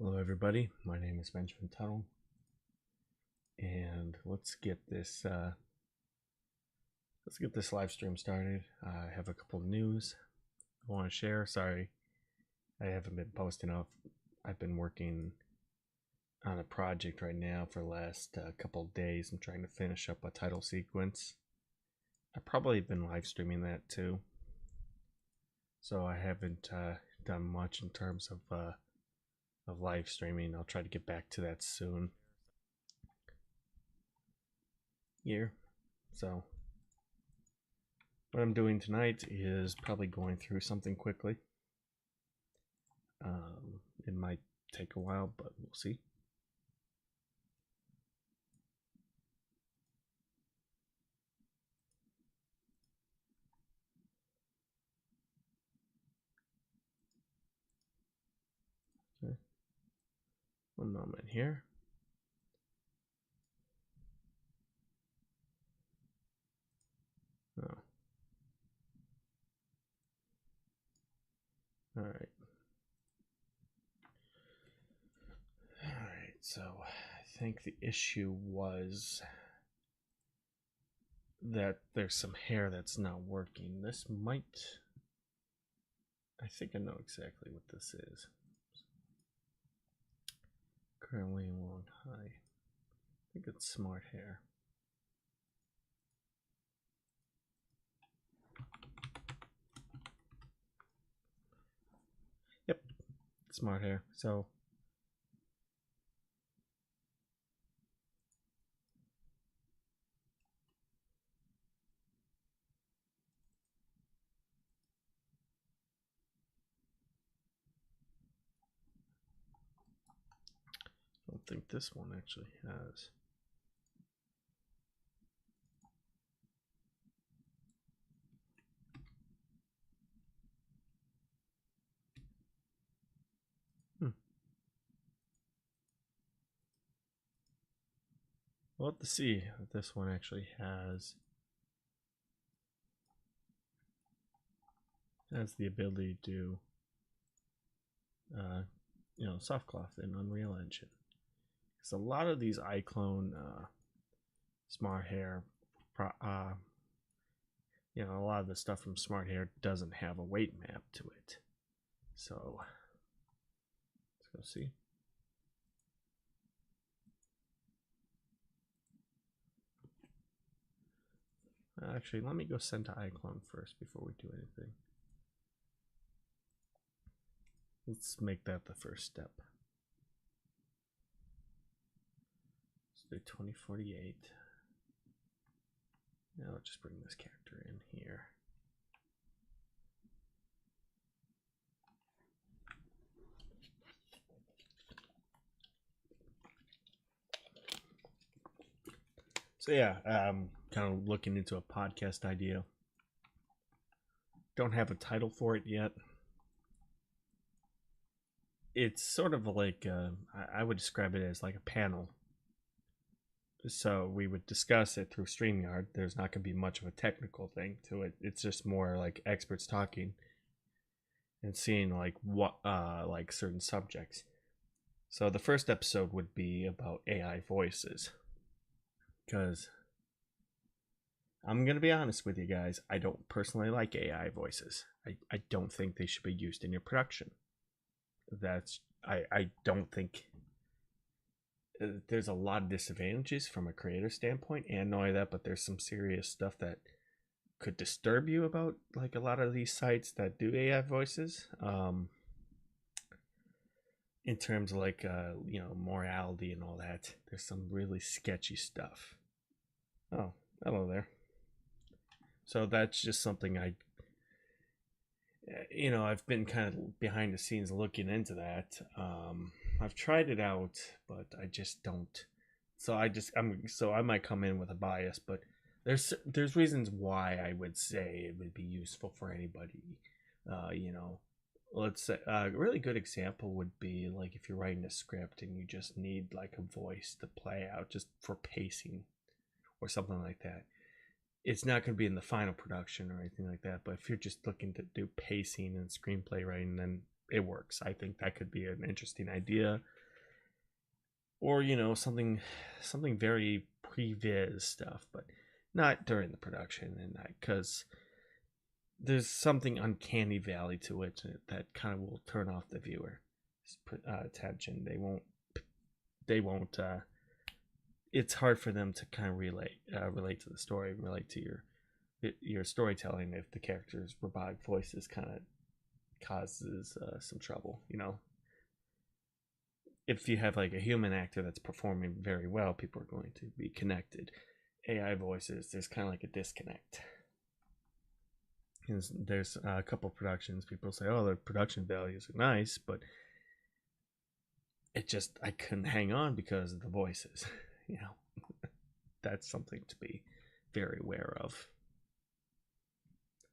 Hello everybody, my name is Benjamin Tuttle, and let's get this live stream started. I have a couple of news I want to share. Sorry, I haven't been posting up. I've been working on a project right now for the last couple of days. I'm trying to finish up a title sequence. I've probably been live streaming that too, so I haven't done much in terms of live streaming. I'll try to get back to that soon. Here, so what I'm doing tonight is probably going through something quickly. It might take a while, but we'll see. Okay. One moment here. Oh. All right. So I think the issue was that there's some hair that's not working. This might... I think I know exactly what this is. Currently long high. I think it's smart hair. Yep, smart hair. So I don't think this one actually has. We'll have to see if this one actually has the ability to do soft cloth in Unreal Engine. Because a lot of these iclone smart hair a lot of the stuff from smart hair doesn't have a weight map to it. So let's go see. Actually, let me go send to iclone first before we do anything. Let's make that the first step. Let's do 2048. Now let's just bring this character in here. So yeah, kind of looking into a podcast idea. Don't have a title for it yet. It's sort of like I would describe it as like a panel. So we would discuss it through StreamYard. There's not going to be much of a technical thing to it. It's just more like experts talking and seeing like what like certain subjects. So the first episode would be about AI voices, because I'm going to be honest with you guys, I don't personally like AI voices. I don't think they should be used in your production. I don't think there's a lot of disadvantages from a creator standpoint, and not only that, but there's some serious stuff that could disturb you about like a lot of these sites that do AI voices. In terms of like morality and all that, there's some really sketchy stuff. Oh, hello there. So that's just something I've been kind of behind the scenes looking into that. I've tried it out, but I just don't. So I might come in with a bias, but there's reasons why I would say it would be useful for anybody. Let's say a really good example would be like if you're writing a script and you just need like a voice to play out just for pacing or something like that. It's not going to be in the final production or anything like that, but if you're just looking to do pacing and screenplay writing, then it works. I think that could be an interesting idea, or something very previs stuff, but not during the production, and because there's something uncanny valley to it that kind of will turn off the viewer attention. They won't it's hard for them to kind of relate to the story, relate to your storytelling if the character's robotic voices kind of causes some trouble. If you have like a human actor that's performing very well, people are going to be connected. AI voices, there's kind of like a disconnect. There's a couple of productions, people say, oh, the production values are nice, but I couldn't hang on because of the voices. That's something to be very aware of.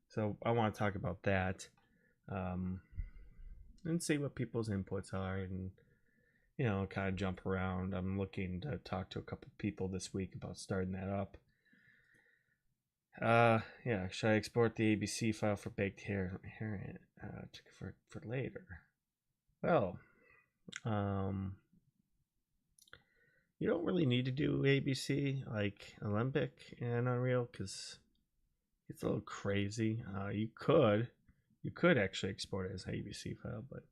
So I want to talk about that, and see what people's inputs are, and kind of jump around. I'm looking to talk to a couple people this week about starting that up. Yeah, should I export the ABC file for baked hair for later? Well, you don't really need to do ABC like Olympic and Unreal because it's a little crazy. You could actually export it as an ABC file, but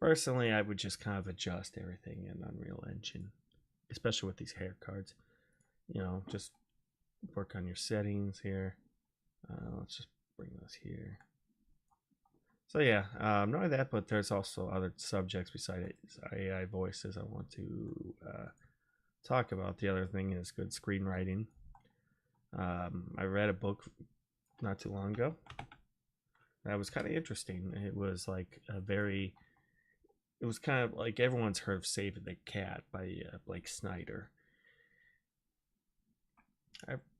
personally, I would just kind of adjust everything in Unreal Engine, especially with these hair cards. Just work on your settings here. Let's just bring those here. So yeah, not only that, but there's also other subjects besides AI voices I want to talk about. The other thing is good screenwriting. I read a book not too long ago that was kind of interesting. It was kind of like everyone's heard of Saving the Cat by Blake Snyder.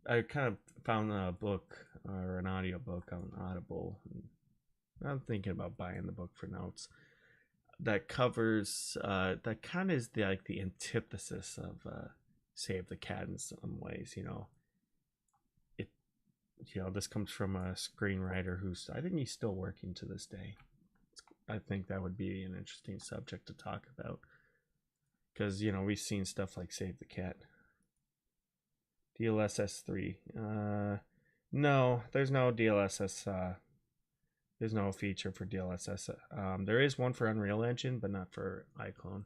I kind of found a book or an audiobook on Audible. I'm thinking about buying the book for notes. That covers that kind of is the antithesis of Save the Cat in some ways. This comes from a screenwriter who's, I think he's still working to this day. I think that would be an interesting subject to talk about because we've seen stuff like Save the Cat. DLSS 3. No, there's no DLSS. There's no feature for DLSS. There is one for Unreal Engine, but not for iClone.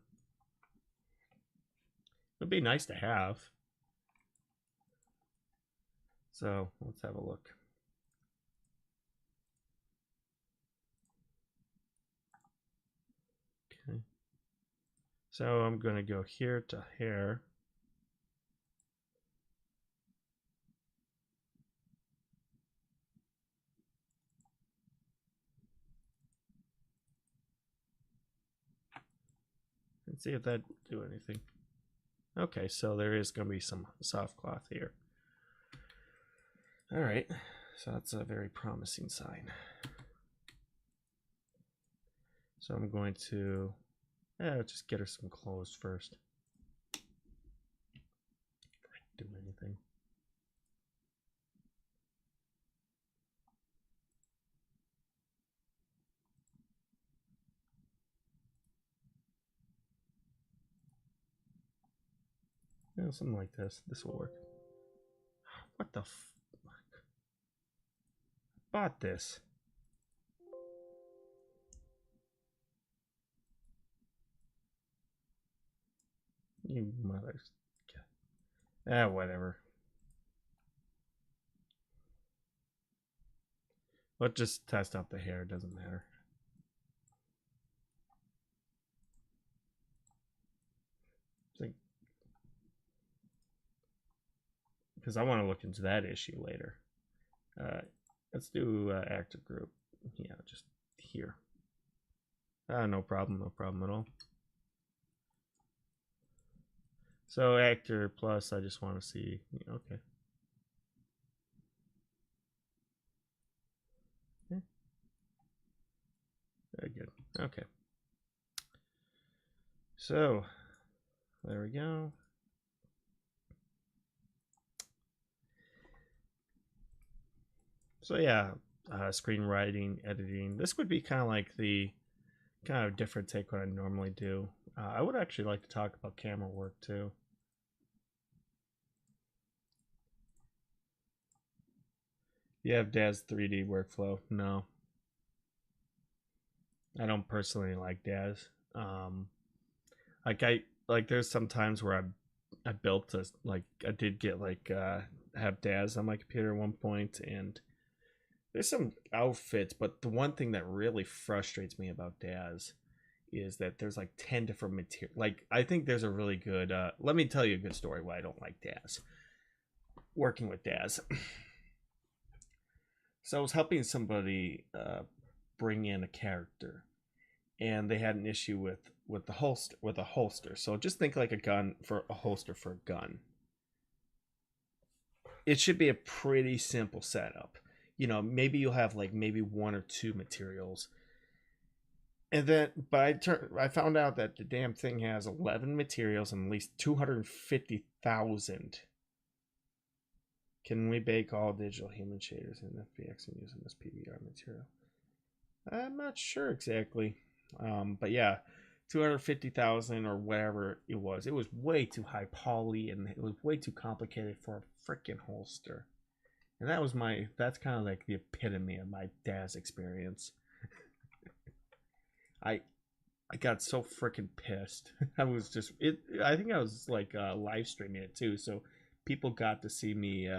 It'd be nice to have. So let's have a look. Okay. So I'm going to go here to hair. And see if that do anything. Okay, so there is going to be some soft cloth here. All right, so that's a very promising sign. So I'm going to just get her some clothes first. Before I do anything. Something like this. This will work. What the fuck? Bought this. You mothers. Whatever. Let's just test out the hair. Doesn't matter. Because I want to look into that issue later. Let's do actor group. Yeah, just here. No problem at all. So actor plus, I just want to see. Okay. Very good. Okay. So there we go. So yeah, screenwriting, editing. This would be kind of like the kind of different take what I normally do. I would actually like to talk about camera work too. You have Daz 3D workflow? No, I don't personally like Daz. Um, like there's some times where I built a like I did get like have Daz on my computer at one point, and there's some outfits, but the one thing that really frustrates me about Daz is that there's like 10 different material. Like I think there's a really good let me tell you a good story why I don't like Daz. Working with Daz. So I was helping somebody bring in a character, and they had an issue with the holster with a holster. So just think like a gun for a holster for a gun. It should be a pretty simple setup. You know, maybe you'll have like maybe one or two materials. And then, but I found out that the damn thing has 11 materials and at least 250,000. Can we bake all digital human shaders in FBX and using this PBR material? I'm not sure exactly. But yeah, 250,000 or whatever it was. It was way too high poly and it was way too complicated for a freaking holster. And that's kind of like the epitome of my Daz experience. I I got so freaking pissed. I think I was like live streaming it too, so people got to see me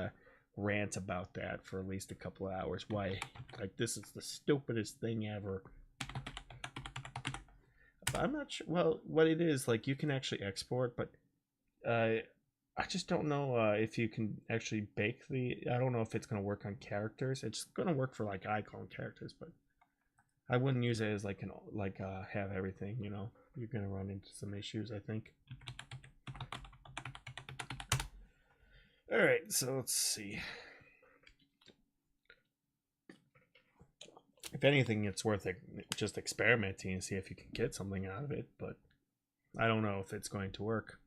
rant about that for at least a couple of hours. Why, like, this is the stupidest thing ever. But I'm not sure. Well, what it is, like, you can actually export, but I just don't know if you can actually bake the. I don't know if it's gonna work on characters. It's gonna work for like icon characters, but I wouldn't use it as like have everything. You know, you're gonna run into some issues, I think. All right, so let's see. If anything, it's worth just experimenting and see if you can get something out of it. But I don't know if it's going to work.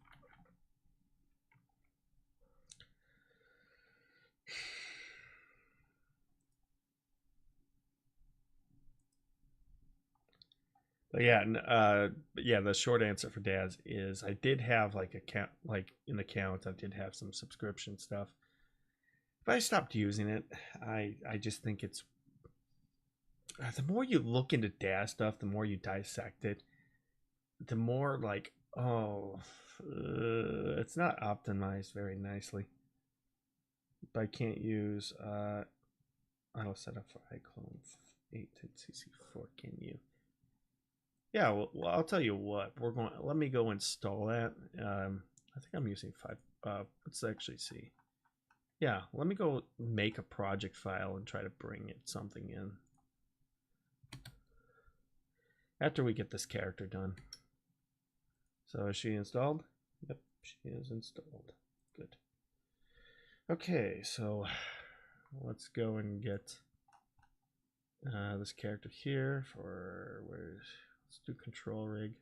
But yeah, the short answer for Daz is I did have like an account. I did have some subscription stuff, but I stopped using it. I just think it's the more you look into Daz stuff, the more you dissect it, the more like it's not optimized very nicely. But I can't use auto setup for iclone 8 to CC4. Can you? Yeah, well, I'll tell you what. Let me go install that. I think I'm using 5. Let's actually see. Yeah, let me go make a project file and try to bring something in. After we get this character done. So is she installed? Yep, she is installed. Good. Okay, so let's go and get this character here for let's do control rig.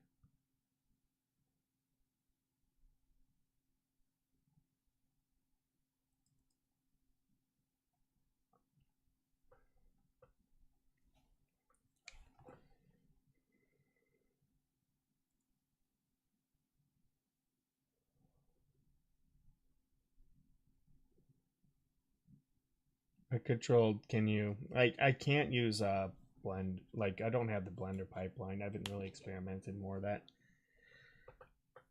I controlled. Can you? I can't use blend. Like I don't have the blender pipeline. I haven't really experimented more of that.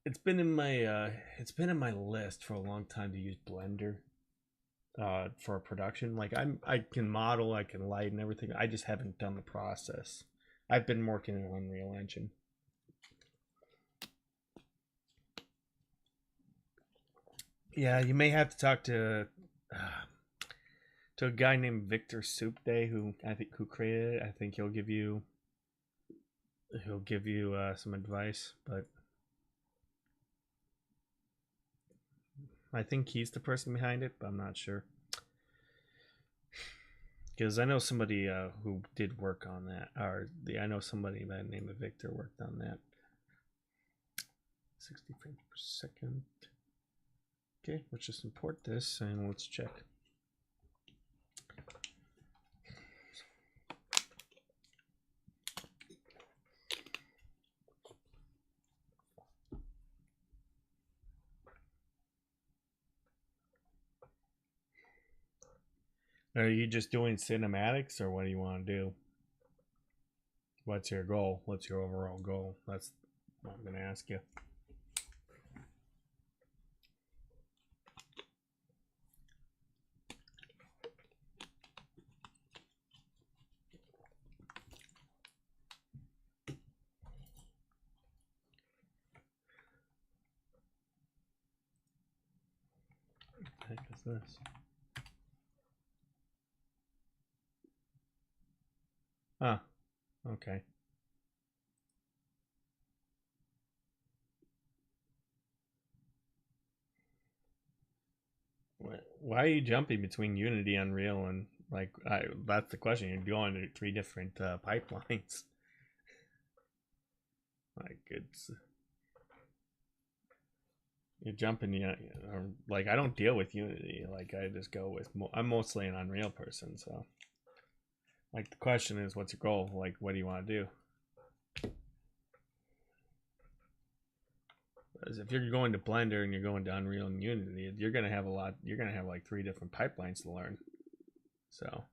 It's been in my list for a long time to use Blender for production. Like I can model, I can light and everything. I just haven't done the process. I've been working in Unreal Engine. Yeah, you may have to talk to a guy named Victor Soup Day who created it. I think he'll give you some advice, but I think he's the person behind it, but I'm not sure. Because I know somebody who did work on that, I know somebody by the name of Victor worked on that. 60 frames per second. Okay, let's just import this and let's check. Are you just doing cinematics, or what do you want to do? What's your goal? What's your overall goal? That's what I'm going to ask you. What the heck is this? Ah, okay. Why are you jumping between Unity, Unreal, and that's the question. You're going to three different pipelines. Like you're jumping. Yeah, like I don't deal with Unity. Like I just go with. I'm mostly an Unreal person, so like the question is, what's your goal? Like, what do you want to do? Because if you're going to Blender and you're going to Unreal and Unity, you're gonna have a lot. You're gonna have like three different pipelines to learn. So,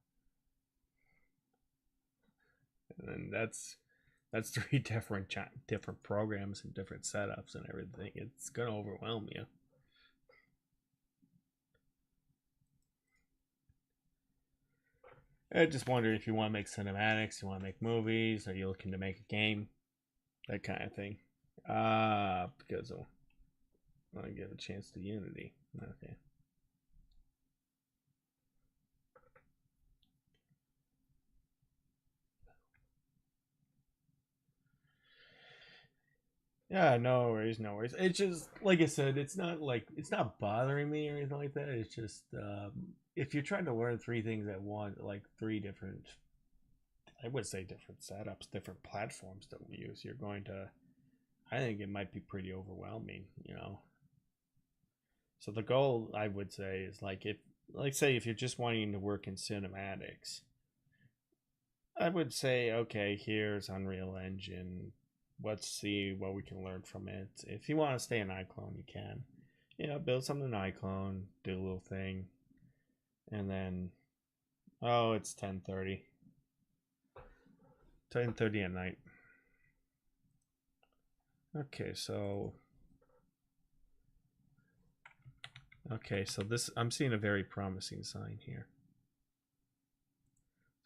and that's three different programs and different setups and everything. It's gonna overwhelm you. I just wonder if you want to make cinematics, you want to make movies, are you looking to make a game, that kind of thing. Because I want to give a chance to Unity. Okay. Yeah, no worries, no worries. It's just like I said, it's not bothering me or anything like that. It's just if you're trying to learn three things at once, like three different, I would say different setups, different platforms that we use, you're going to. I think it might be pretty overwhelming, you know. So the goal, I would say, is say if you're just wanting to work in cinematics, I would say, okay, here's Unreal Engine. Let's see what we can learn from it. If you want to stay in iclone, you can. You know, build something in iclone, do a little thing, and then, oh, it's 10:30. 10:30 at night. Okay, so this I'm seeing a very promising sign here.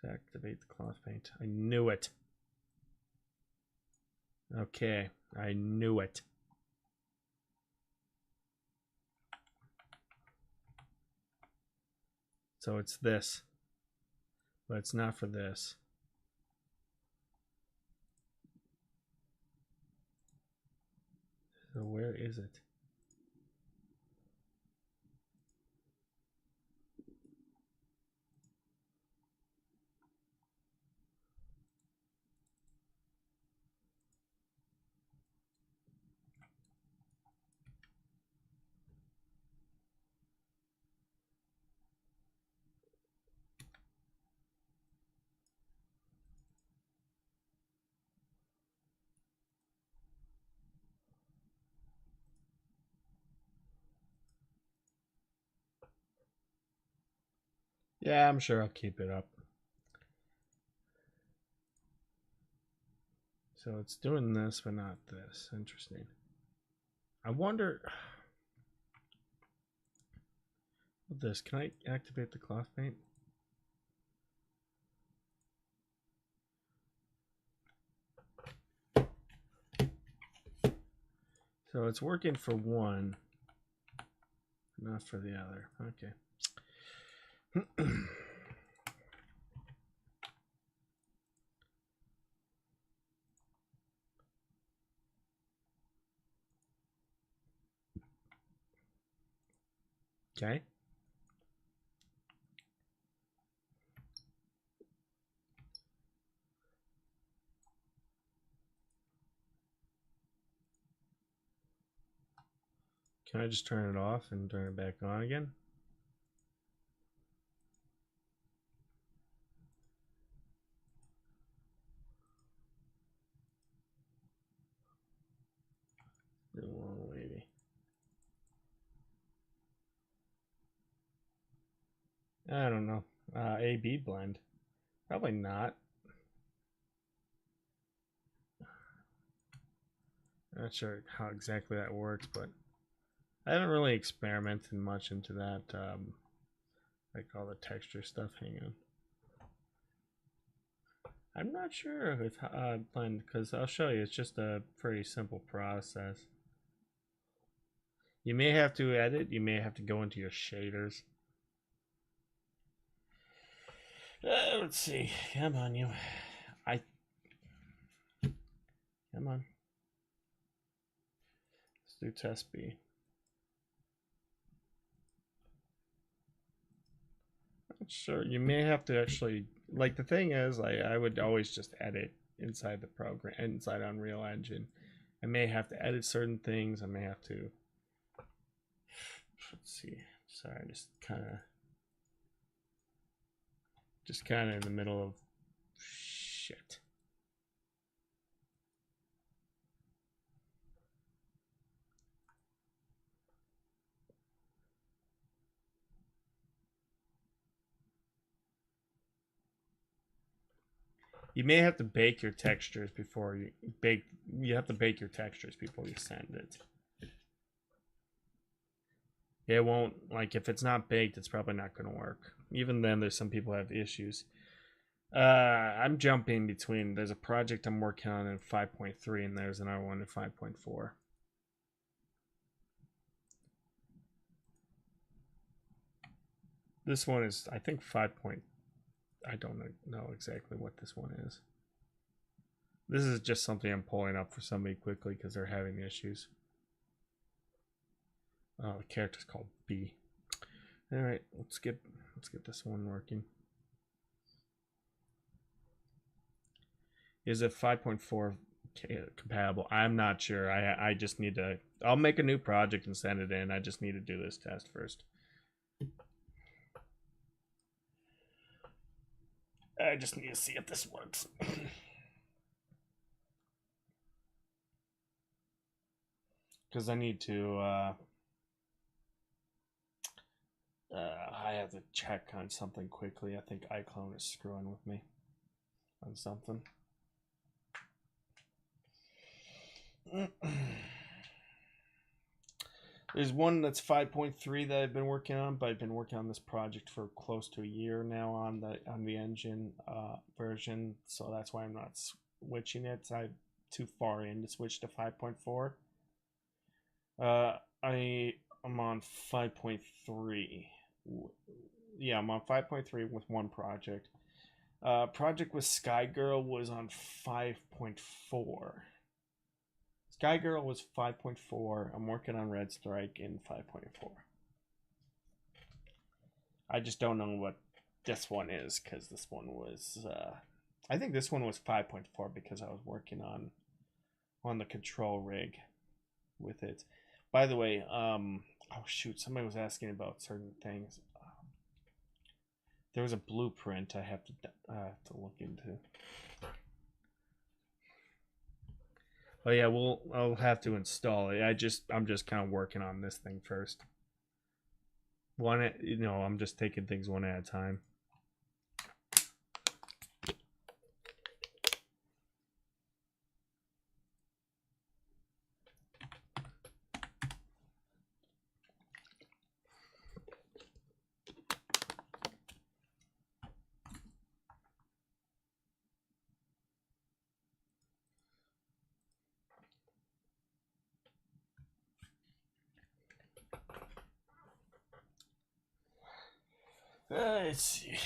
To activate the cloth paint. I knew it. Okay, I knew it. So it's this, but it's not for this. So where is it? Yeah, I'm sure I'll keep it up. So it's doing this, but not this. Interesting. I wonder. With this, can I activate the cloth paint? So it's working for one, not for the other. Okay. Okay. Can I just turn it off and turn it back on again? Oh, maybe. I don't know. A-B blend. Probably not. Not sure how exactly that works, but I haven't really experimented much into that, like all the texture stuff. Hang on. I'm not sure with blend, because I'll show you. It's just a pretty simple process. You may have to edit. You may have to go into your shaders. Let's see. Come on, you. Come on. Let's do test B. Sure, you may have to actually, like, the thing is, like, I would always just edit inside the program, inside Unreal Engine. I may have to edit certain things. I may have to, let's see. Sorry, just kind of in the middle of shit. You may have to bake your textures before you bake. You have to bake your textures before you send it. It won't, like, if it's not baked, it's probably not going to work. Even then, there's some people who have issues. I'm jumping between. There's a project I'm working on in 5.3, and there's another one in 5.4. This one is, I think, 5. I don't know exactly what this one is. This is just something I'm pulling up for somebody quickly because they're having issues. Oh, the character's called B. All right, let's get this one working. Is it 5.4 compatible? I'm not sure. I just need to. I'll make a new project and send it in. I just need to do this test first. I just need to see if this works. Because I need to. I have to check on something quickly. I think iClone is screwing with me on something. There's one that's 5.3 that I've been working on, but I've been working on this project for close to a year now on the engine version, so that's why I'm not switching it. I'm too far in to switch to 5.4. I'm on 5.3. Yeah, I'm on 5.3 with one project. Project with Skygirl was on 5.4. Skygirl was 5.4. I'm working on Red Strike in 5.4. I just don't know what this one is because this one was. I think this one was 5.4 because I was working on the control rig with it. By the way, oh shoot, somebody was asking about certain things. There was a blueprint I have to look into. Oh yeah, I'll have to install it. I'm just kind of working on this thing first. I'm just taking things one at a time. Let's see.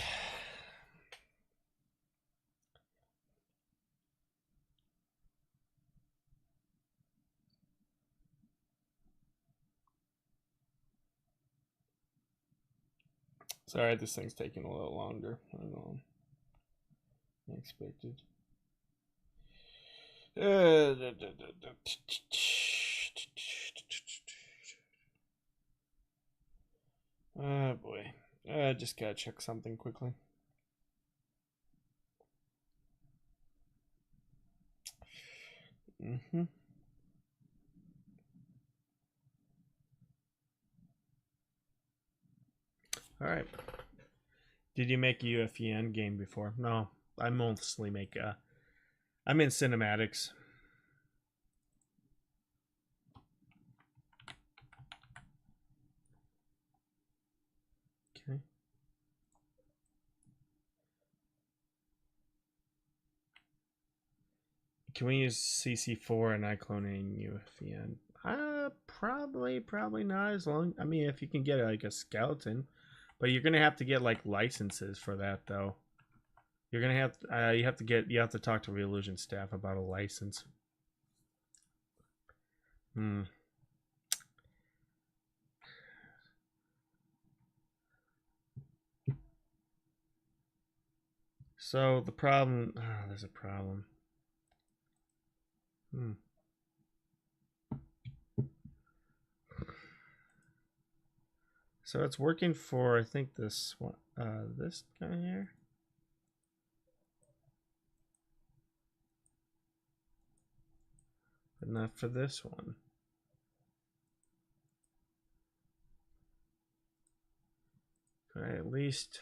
Sorry, this thing's taking a little longer than expected. Oh boy. I just gotta check something quickly. All right. Did you make a UFE Endgame before? No, I mostly make I'm in cinematics. Okay. Can we use CC4 and iclone in UFE? Probably not. As long, I mean, if you can get like a skeleton, but you're gonna have to get like licenses for that though. You're gonna have you have to talk to Reillusion staff about a license. So the problem, there's a problem. So it's working for, I think, this one, this guy here. But not for this one. Could I at least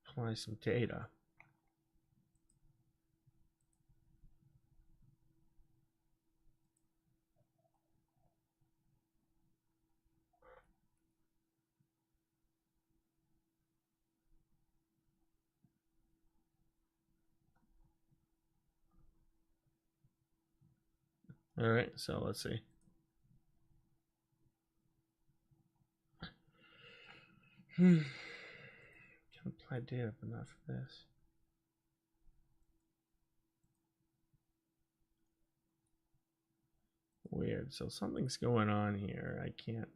apply some data? All right, so let's see. Can apply data, but not for this. Weird. So something's going on here. I can't.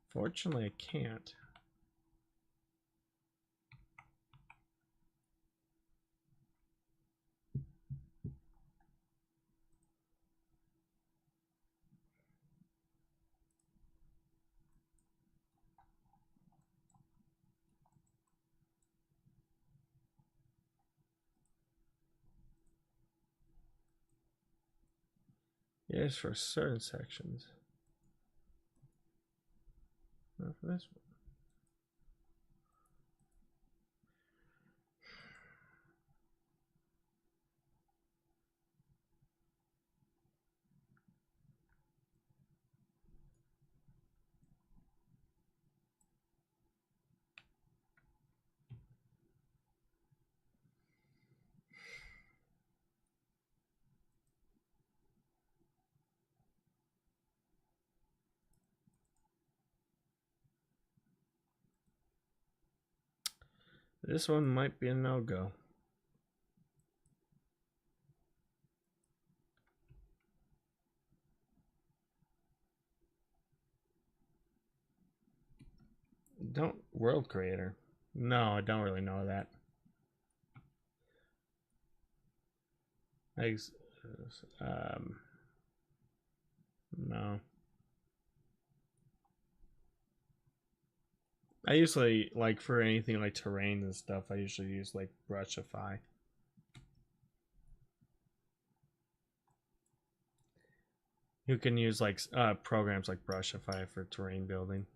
Fortunately, I can't. Yes, for certain sections. Not for this one. This one might be a no-go. Don't world creator. No, I don't really know that. No. I usually, like, for anything like terrain and stuff, I usually use like Brushify. You can use like programs like Brushify for terrain building.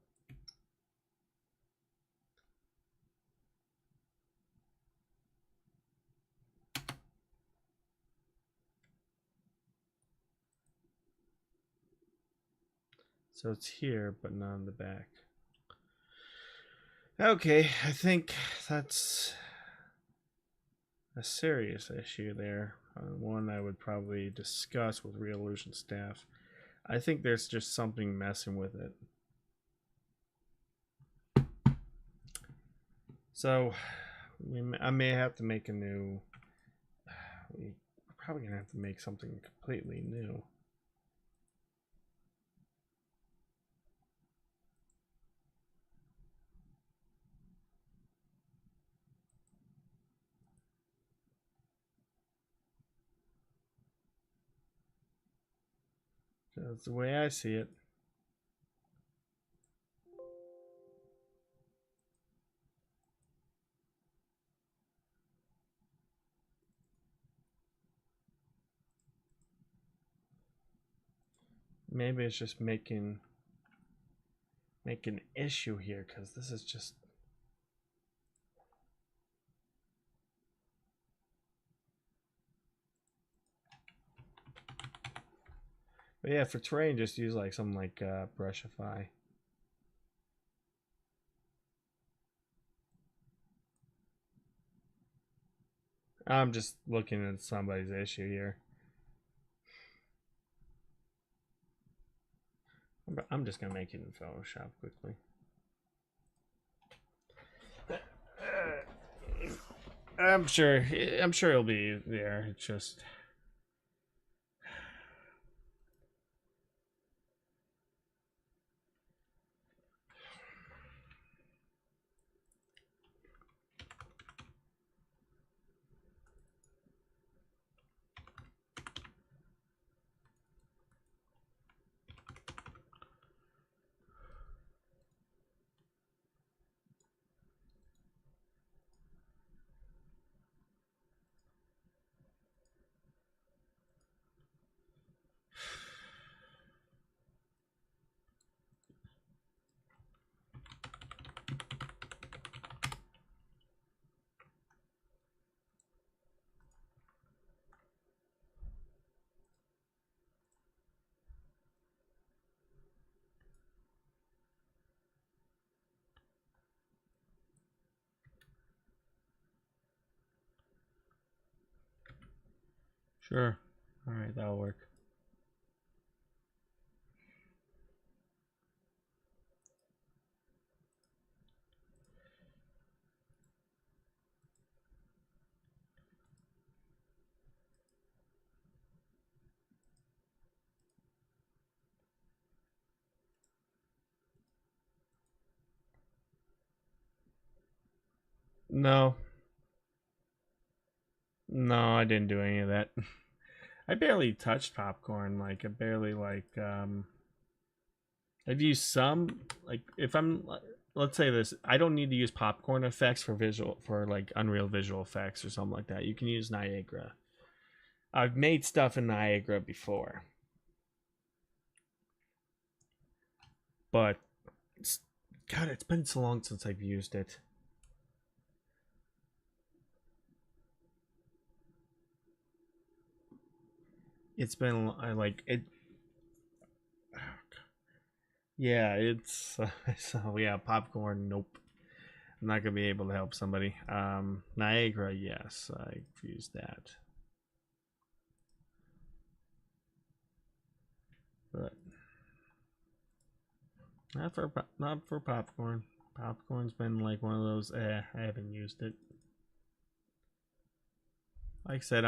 So it's here, but not on the back. Okay, I think that's a serious issue there. One I would probably discuss with Reillusion staff. I think there's just something messing with it. So I may have to make a new. We're probably gonna have to make something completely new. That's the way I see it. maybe it's just making an issue here, because this is just. But yeah, for terrain, just use like something like Brushify. I'm just looking at somebody's issue here. I'm just gonna make it in Photoshop quickly. I'm sure it'll be there. It's just. Sure. All right, that'll work. No, no, I didn't do any of that. I barely touched popcorn. Like I barely like. I've used some. Like if I'm, let's say this, I don't need to use popcorn effects for like Unreal Visual Effects or something like that. You can use Niagara. I've made stuff in Niagara before, but God, it's been so long since I've used it. It's been like it. Yeah, it's so yeah, popcorn. Nope, I'm not gonna be able to help somebody. Niagara, yes, I've used that, but not for popcorn. Popcorn's been like one of those. I haven't used it. Like I said,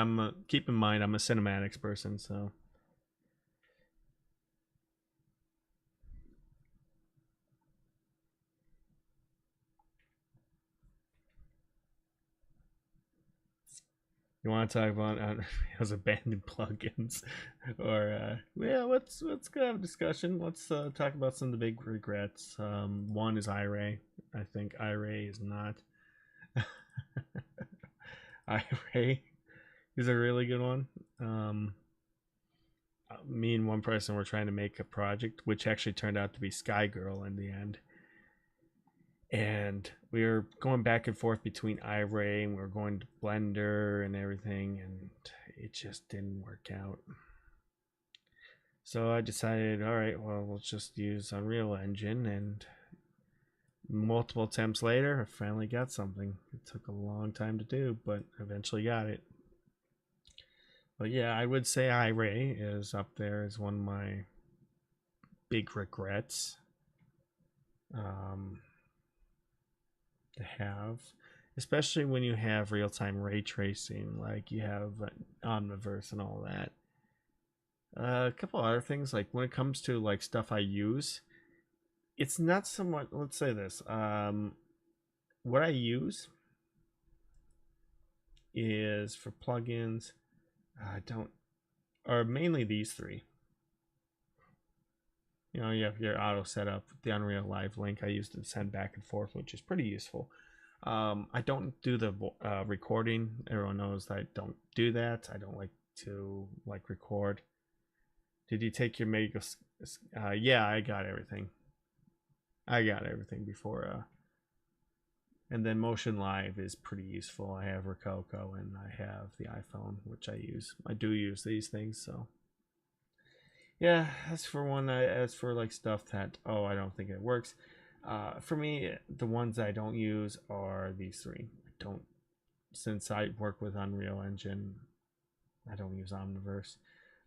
keep in mind I'm a cinematics person, so. You want to talk about those abandoned plugins, or yeah, let's go have a discussion. Let's talk about some of the big regrets. One is iRay. I think iRay is not. iRay is a really good one. Me and one person were trying to make a project, which actually turned out to be Skygirl in the end. And we were going back and forth between iRay and we were going to Blender and everything, and it just didn't work out. So I decided, all right, well, let's just use Unreal Engine, and multiple attempts later, I finally got something. It took a long time to do, but eventually got it. But yeah, I would say iRay is up there as one of my big regrets. To have, especially when you have real-time ray tracing, like you have Omniverse and all that. A couple other things, like when it comes to like stuff I use, it's not so much. Let's say this: what I use is for plugins. I don't, or mainly these three. You have your auto setup, the Unreal Live link I use to send back and forth, which is pretty useful. I don't do the recording. Everyone knows that I don't do that. I don't like to record. Did you take your Yeah, I got everything. I got everything before. And then Motion Live is pretty useful. I have Rococo and I have the iPhone, which I use. I do use these things, so yeah. As for as for like stuff that I don't think it works. For me, the ones I don't use are these three. I don't Since I work with Unreal Engine, I don't use Omniverse.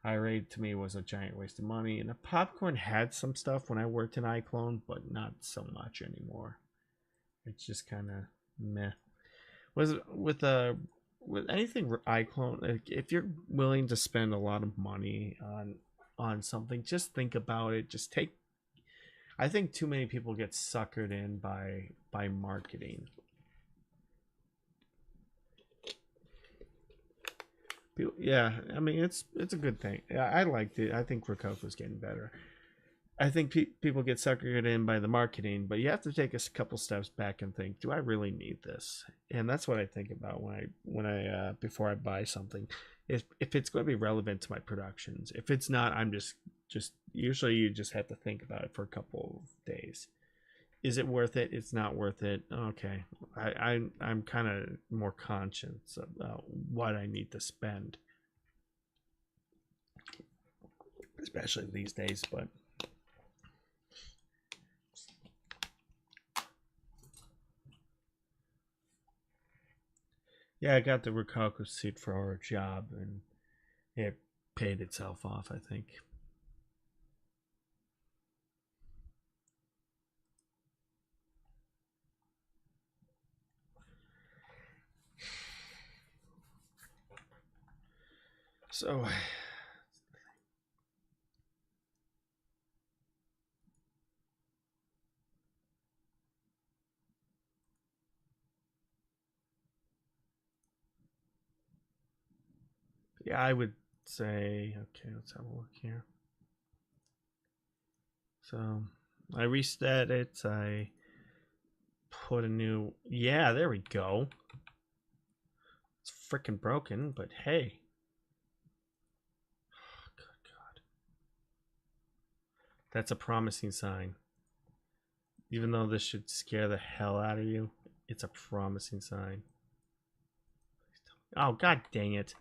iRay to me was a giant waste of money, and the Popcorn had some stuff when I worked in iClone, but not so much anymore. It's just kind of meh. Was with anything iClone, like, if you're willing to spend a lot of money on something, just think about it. Just take. I think too many people get suckered in by marketing. Yeah, I mean it's a good thing. Yeah, I liked it. I think Rococo's getting better. I think people get suckered in by the marketing, but you have to take a couple steps back and think, do I really need this? And that's what I think about when I before I buy something. If it's going to be relevant to my productions. If it's not, I'm just usually you just have to think about it for a couple of days. Is it worth it? It's not worth it. Okay, I'm kind of more conscious about what I need to spend, especially these days. But yeah, I got the Rococo suit for our job, and it paid itself off, I think. So, yeah, I would say, okay, let's have a look here. So, I reset it. I put a new, yeah, there we go. It's freaking broken, but hey. Oh, good God. That's a promising sign. Even though this should scare the hell out of you, it's a promising sign. Oh, God dang it.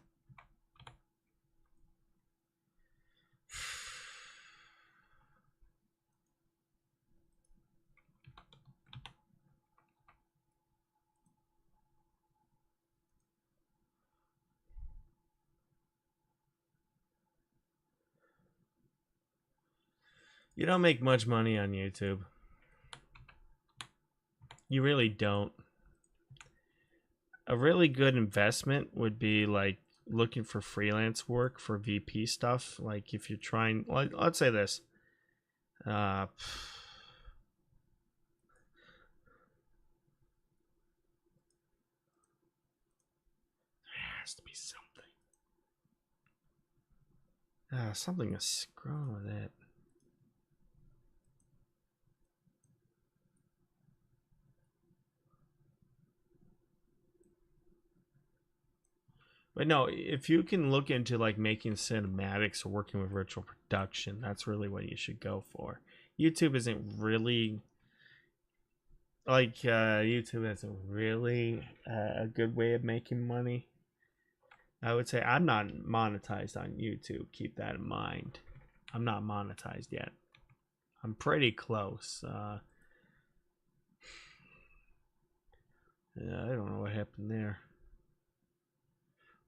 You don't make much money on YouTube. You really don't. A really good investment would be like looking for freelance work for VP stuff. Like if you're trying, let's say this. There has to be something. Something is screwing with it. But no, if you can look into like making cinematics or working with virtual production, that's really what you should go for. YouTube isn't really YouTube isn't really a good way of making money. I would say I'm not monetized on YouTube. Keep that in mind. I'm not monetized yet. I'm pretty close. Yeah, I don't know what happened there.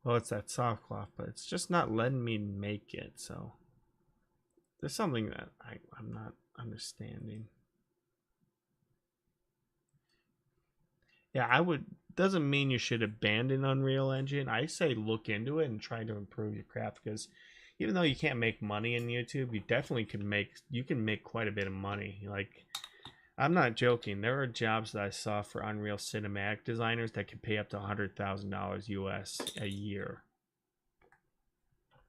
Well, it's that soft cloth, but it's just not letting me make it. So there's something that I'm not understanding. Yeah, I would. Doesn't mean you should abandon Unreal Engine. I say look into it and try to improve your craft, because even though you can't make money in YouTube, you definitely can make. You can make quite a bit of money. Like, I'm not joking. There are jobs that I saw for Unreal cinematic designers that could pay up to $100,000 US a year.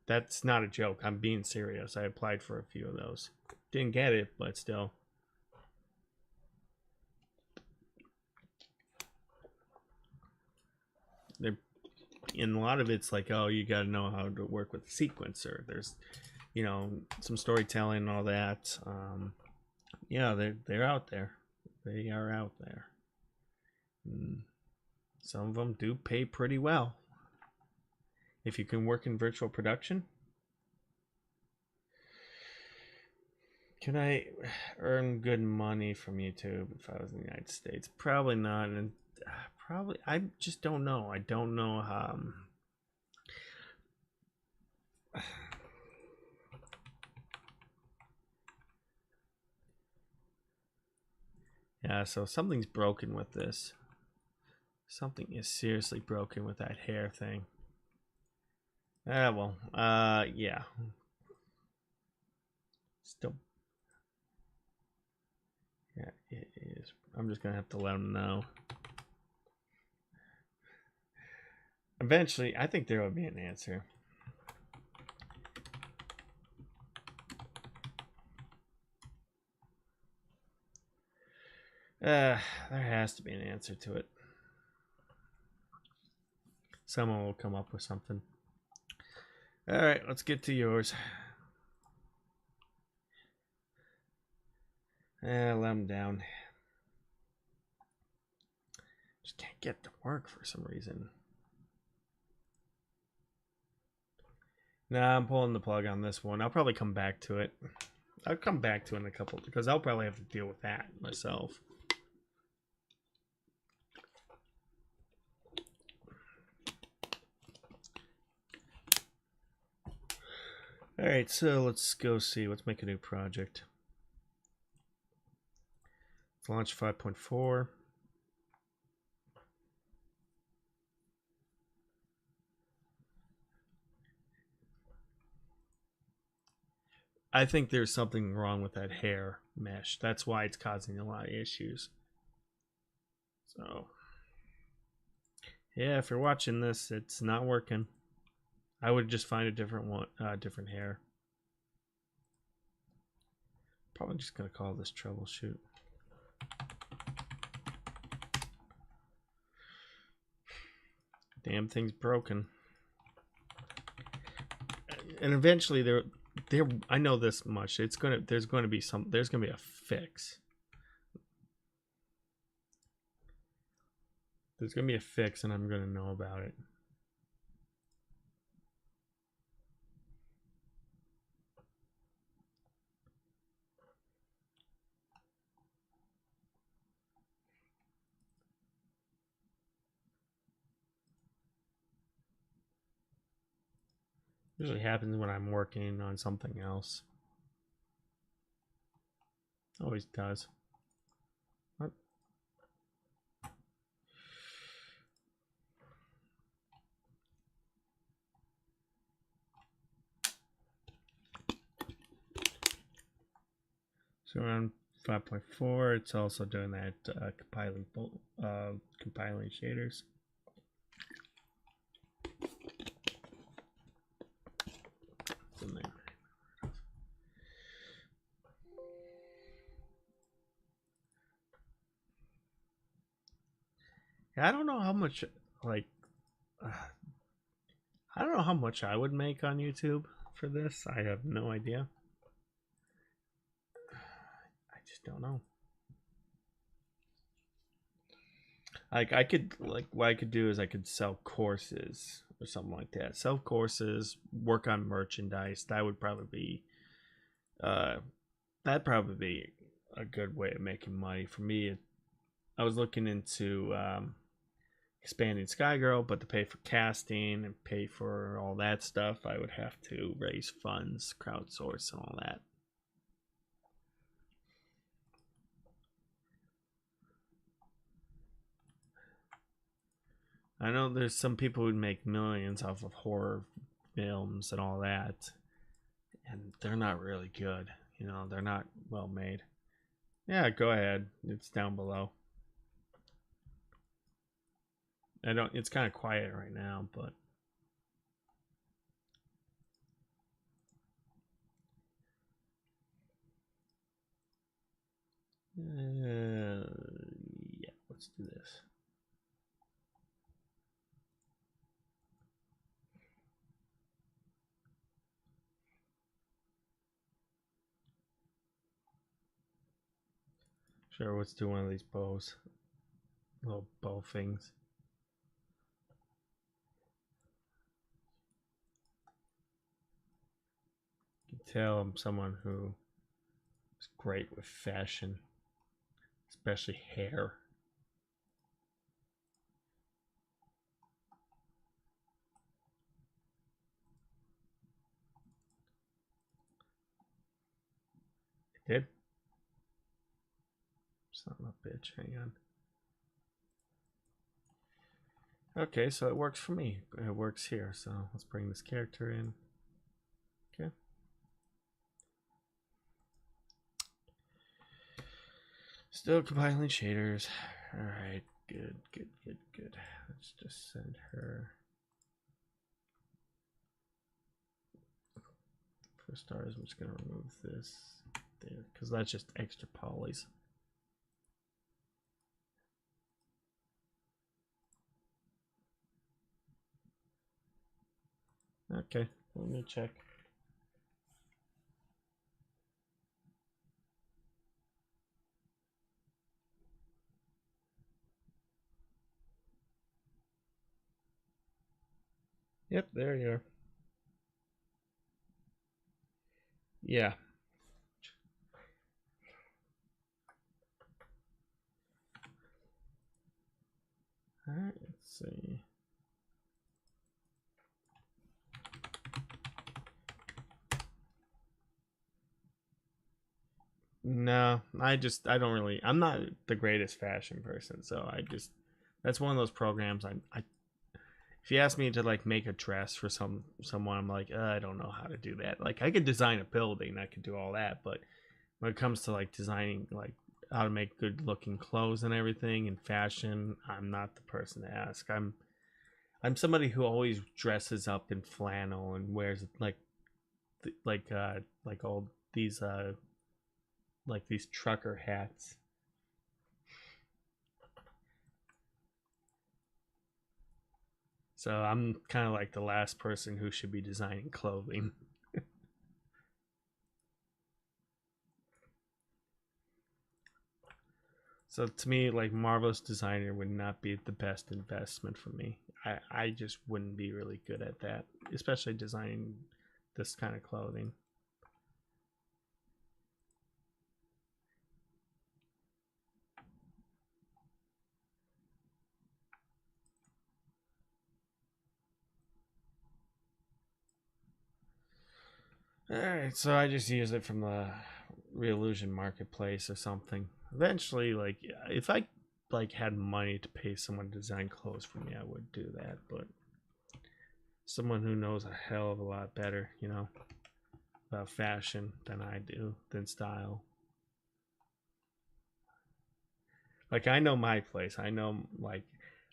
That's not a joke. I'm being serious. I applied for a few of those. Didn't get it, but still. They're, and a lot of it's like, oh, you got to know how to work with a sequencer. There's, you know, some storytelling and all that. Yeah, they're out there. They are out there. Some of them do pay pretty well. If you can work in virtual production. Can I earn good money from YouTube if I was in the United States? Probably not. And probably, I just don't know. I don't know how. Yeah, so something's broken with this. Something is seriously broken with that hair thing. Well, yeah. Still. Yeah, it is. I'm just gonna have to let them know. Eventually, I think there will be an answer. There has to be an answer to it. Someone will come up with something. All right, let's get to yours. Let them down. Just can't get to work for some reason. Nah, I'm pulling the plug on this one. I'll probably come back to it. I'll come back to it in a couple, because I'll probably have to deal with that myself. Alright, so let's go see. Let's make a new project. Let's launch 5.4. I think there's something wrong with that hair mesh. That's why it's causing a lot of issues. So, yeah, if you're watching this, it's not working. I would just find a different one, different hair. Probably just gonna call this troubleshoot. Damn thing's broken. And eventually there I know this much. There's gonna be a fix. There's gonna be a fix, and I'm gonna know about it. Usually happens when I'm working on something else. Always does. What? So around 5.4, it's also doing that compiling shaders. I don't know how much, like, I don't know how much I would make on YouTube for this. I have no idea. I just don't know. Like, what I could do is I could sell courses or something like that. Sell courses, work on merchandise. That would probably be, that'd probably be a good way of making money for me. I was looking into expanding Skygirl, but to pay for casting and pay for all that stuff, I would have to raise funds, crowdsource, and all that. I know there's some people who make millions off of horror films and all that, and they're not really good. You know, they're not well made. Yeah, go ahead. It's down below. It's kind of quiet right now, but yeah, let's do this. Sure, let's do one of these bows. Little bow things. You can tell I'm someone who is great with fashion, especially hair. It did? Son of a bitch, hang on. Okay, so it works for me. It works here, so let's bring this character in. Okay. Still compiling shaders. Alright, good. Let's just send her. For starters, I'm just going to remove this there, because that's just extra polys. Okay, let me check. Yep, there you are. Yeah. Alright, let's see. No, I don't really, I'm not the greatest fashion person, so that's one of those programs if you ask me to like make a dress for someone, I'm like, I don't know how to do that. Like I could design a building, I could do all that, but when it comes to like designing like how to make good looking clothes and everything and fashion, I'm not the person to ask. I'm somebody who always dresses up in flannel and wears like all these like these trucker hats. So I'm kind of like the last person who should be designing clothing. So to me, like Marvelous Designer would not be the best investment for me. I just wouldn't be really good at that, especially designing this kind of clothing. Alright, so I just use it from the Reallusion Marketplace or something. Eventually, like, if I like had money to pay someone to design clothes for me, I would do that, but someone who knows a hell of a lot better, you know, about fashion than I do, than style. Like, I know my place. I know, like,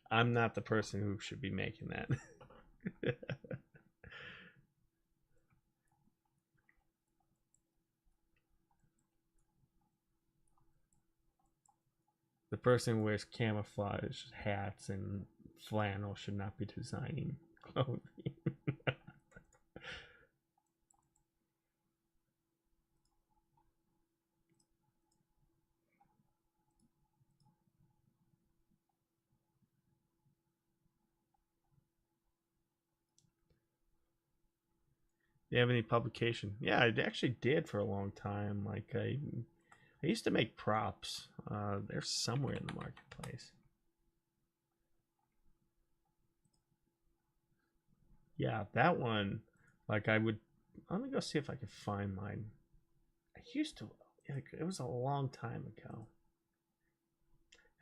I'm not the person who should be making that. The person who wears camouflage hats and flannel should not be designing clothing. Do you have any publication? Yeah, I actually did for a long time. Like I used to make props. They're somewhere in the marketplace. Yeah, that one. Like I would. Let me go see if I can find mine. I used to. Like, it was a long time ago.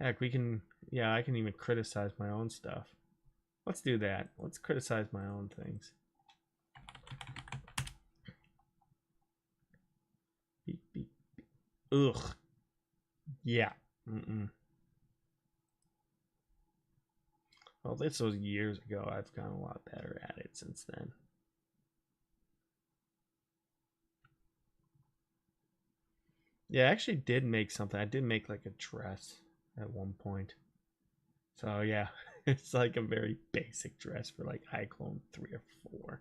Heck, we can. Yeah, I can even criticize my own stuff. Let's do that. Let's criticize my own things. Beep, beep, beep. Ugh. Yeah. Well, this was years ago. I've gotten a lot better at it since then. Yeah, I actually did make something. I did make like a dress at one point. So yeah, it's like a very basic dress for like iclone 3 or 4.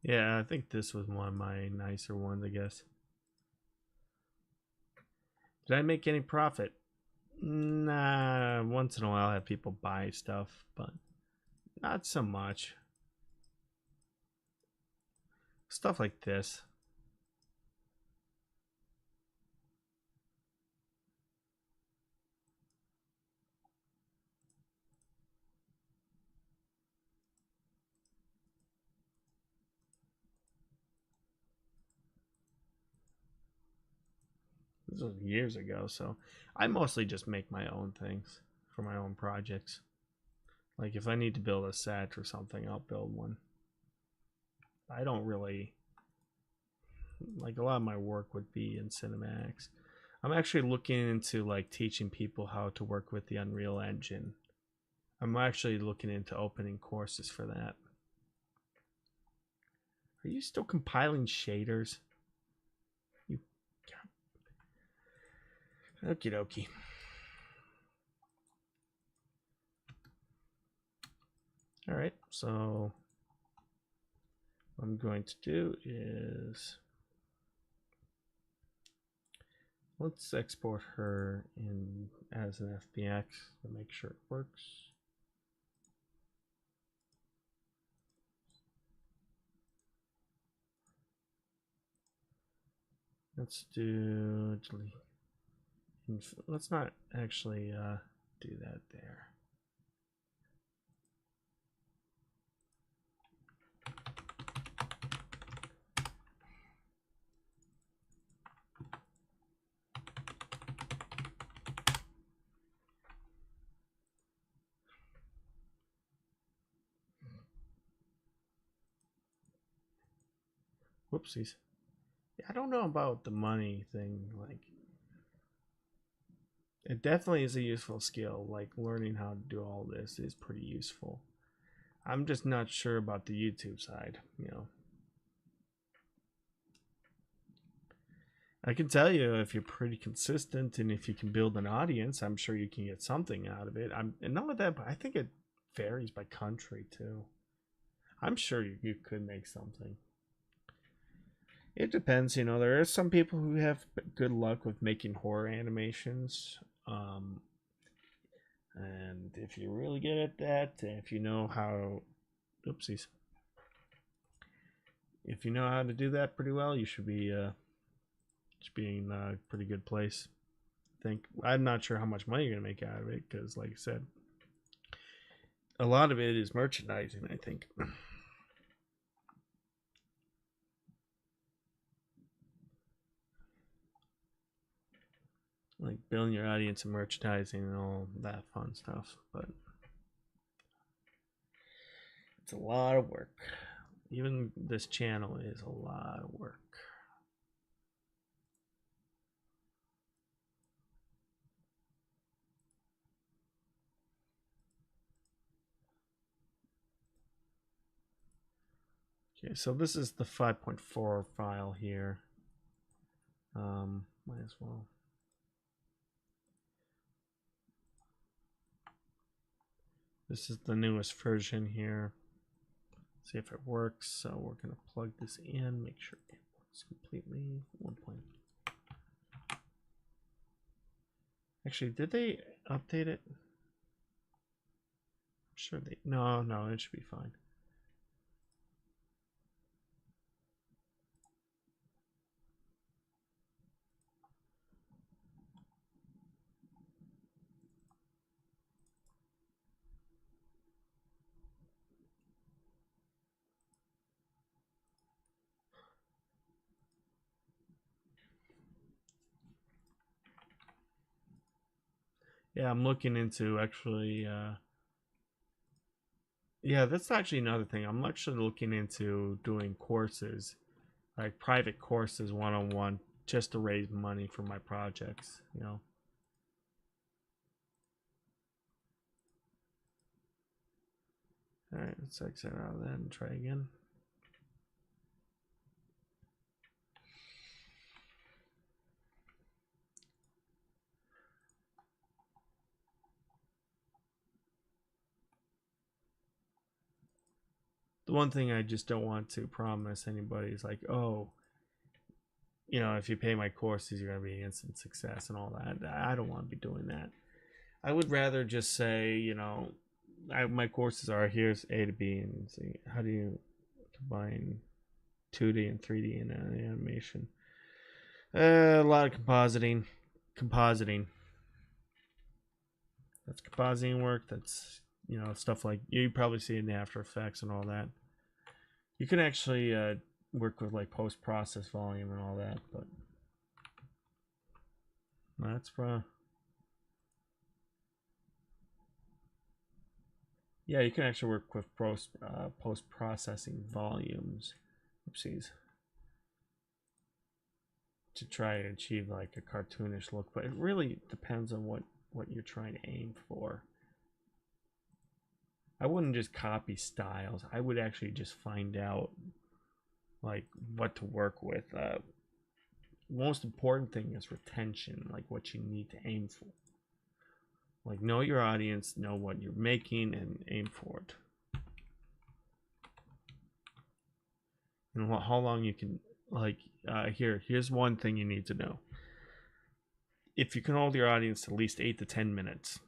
Yeah, I think this was one of my nicer ones, I guess. Did I make any profit? Nah, once in a while I have people buy stuff, but not so much. Stuff like this. This was years ago, so I mostly just make my own things for my own projects. Like if I need to build a set or something, I'll build one. I don't really like a lot of my work would be in cinematics. I'm actually looking into like teaching people how to work with the Unreal Engine. I'm actually looking into opening courses for that. Are you still compiling shaders? You okie dokie. All right, so what I'm going to do is let's export her in as an FBX to make sure it works. Let's do delete. Let's not actually do that there. Whoopsies. I don't know about the money thing. Like, it definitely is a useful skill. Like, learning how to do all this is pretty useful. I'm just not sure about the YouTube side, you know. I can tell you if you're pretty consistent and if you can build an audience, I'm sure you can get something out of it. And not with that, but I think it varies by country too. I'm sure you could make something. It depends, you know. There are some people who have good luck with making horror animations. And if you're really good at that, if you know how, oopsies, if you know how to do that pretty well, you should be in a pretty good place. I think I'm not sure how much money you're gonna make out of it because, like I said, a lot of it is merchandising. I think. Like building your audience and merchandising and all that fun stuff, but it's a lot of work. Even this channel is a lot of work. Okay, so this is the 5.4 file here. Might as well. This is the newest version here. See if it works. So we're going to plug this in, make sure it works completely. 1 point. Actually, did they update it? I'm sure they. No, it should be fine. Yeah, I'm looking into actually. Yeah, that's actually another thing. I'm actually looking into doing courses, like private courses, one-on-one, just to raise money for my projects. You know. All right, let's exit out of that and try again. The one thing I just don't want to promise anybody is like, oh, you know, if you pay my courses, you're going to be an instant success and all that. I don't want to be doing that. I would rather just say, you know, my courses are here's A to B and see how do you combine 2D and 3D in animation. A lot of compositing. That's compositing work. That's, you know, stuff like you probably see it in After Effects and all that. You can actually work with like post-process volume and all that, but that's yeah, you can actually work with post-processing volumes. Oopsies. To try to achieve like a cartoonish look, but it really depends on what you're trying to aim for. I wouldn't just copy styles. I would actually just find out like what to work with. Most important thing is retention, like what you need to aim for. Like know your audience, know what you're making, and aim for it. And how long you can like here's one thing you need to know. If you can hold your audience to at least 8 to 10 minutes,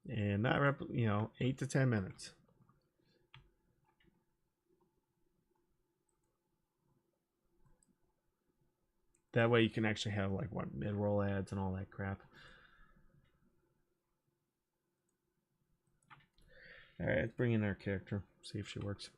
and not 8 to 10 minutes. That way you can actually have like what mid-roll ads and all that crap. All right, let's bring in our character, see if she works.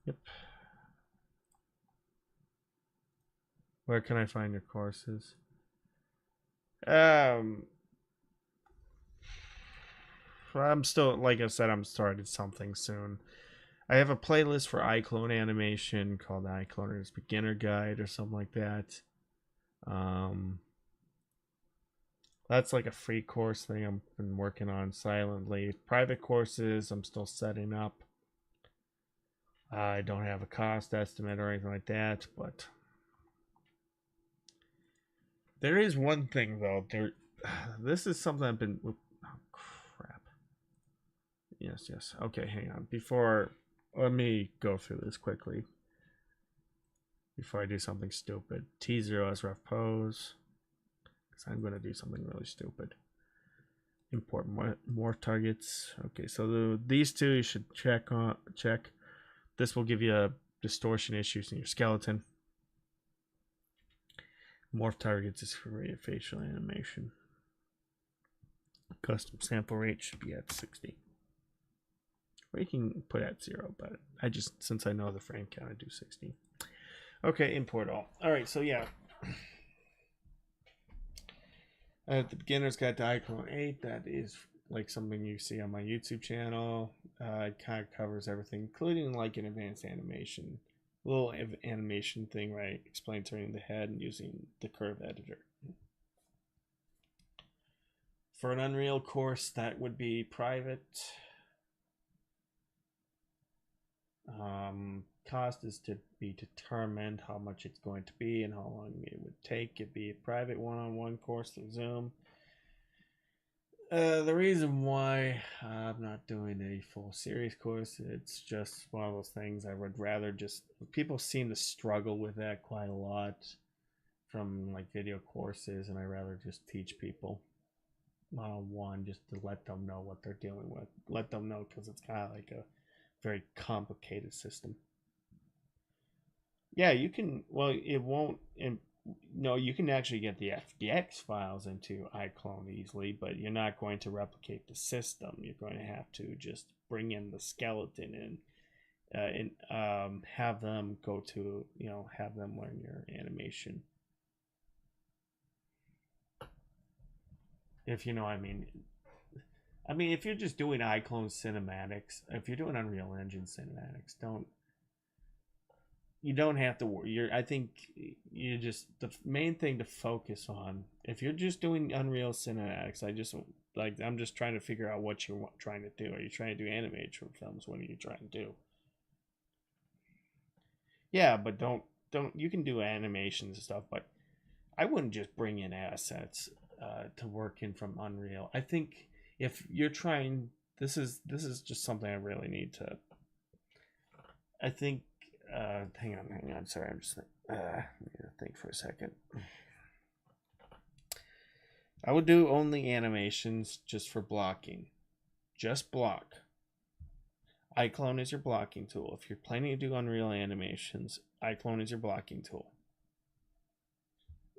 Yep. Where can I find your courses? I'm still, like I said, I'm starting something soon. I have a playlist for iclone animation called the iCloner's Beginner Guide or something like that. That's like a free course thing I've been working on silently. Private courses I'm still setting up. I don't have a cost estimate or anything like that, but there is one thing though. This is something I've been. Oh crap! Yes. Okay, hang on. Let me go through this quickly. Before I do something stupid. T0 as ref pose. Because I'm going to do something really stupid. Import morph targets. Okay, so these two you should check. This will give you distortion issues in your skeleton. Morph targets is for your facial animation. Custom sample rate should be at 60. Or you can put at 0, but I just, since I know the frame count, I do 60. Okay, import all. Alright, so yeah. The beginner's guide to iclone 8, that is like something you see on my YouTube channel. It kind of covers everything, including like an advanced animation. A little animation thing where I explain turning the head and using the curve editor. For an Unreal course, that would be private. Cost is to be determined how much it's going to be and how long it would take. It'd be a private one-on-one course through Zoom. The reason why I'm not doing a full series course, it's just one of those things I would rather just, people seem to struggle with that quite a lot from like video courses, and I rather just teach people one-on-one just to let them know what they're dealing with. Let them know, because it's kind of like a very complicated system. Yeah, you can, well, it won't, no, you can actually get the FDX files into iClone easily, but you're not going to replicate the system. You're going to have to just bring in the skeleton and have them go to, have them learn your animation. If you know what I mean. I mean, if you're just doing iClone cinematics, if you're doing Unreal Engine cinematics, don't you don't have to worry. I think you just the main thing to focus on. If you're just doing Unreal Cinematics, I'm just trying to figure out what you're trying to do. Are you trying to do animated short films? What are you trying to do? Yeah, but don't you can do animations and stuff, but I wouldn't just bring in assets to work in from Unreal. I think if you're trying, this is just something I really need to. I think. Hang on. Sorry, I'm just need to think for a second. I would do only animations just for blocking. Just block. iClone is your blocking tool. If you're planning to do Unreal animations, iClone is your blocking tool.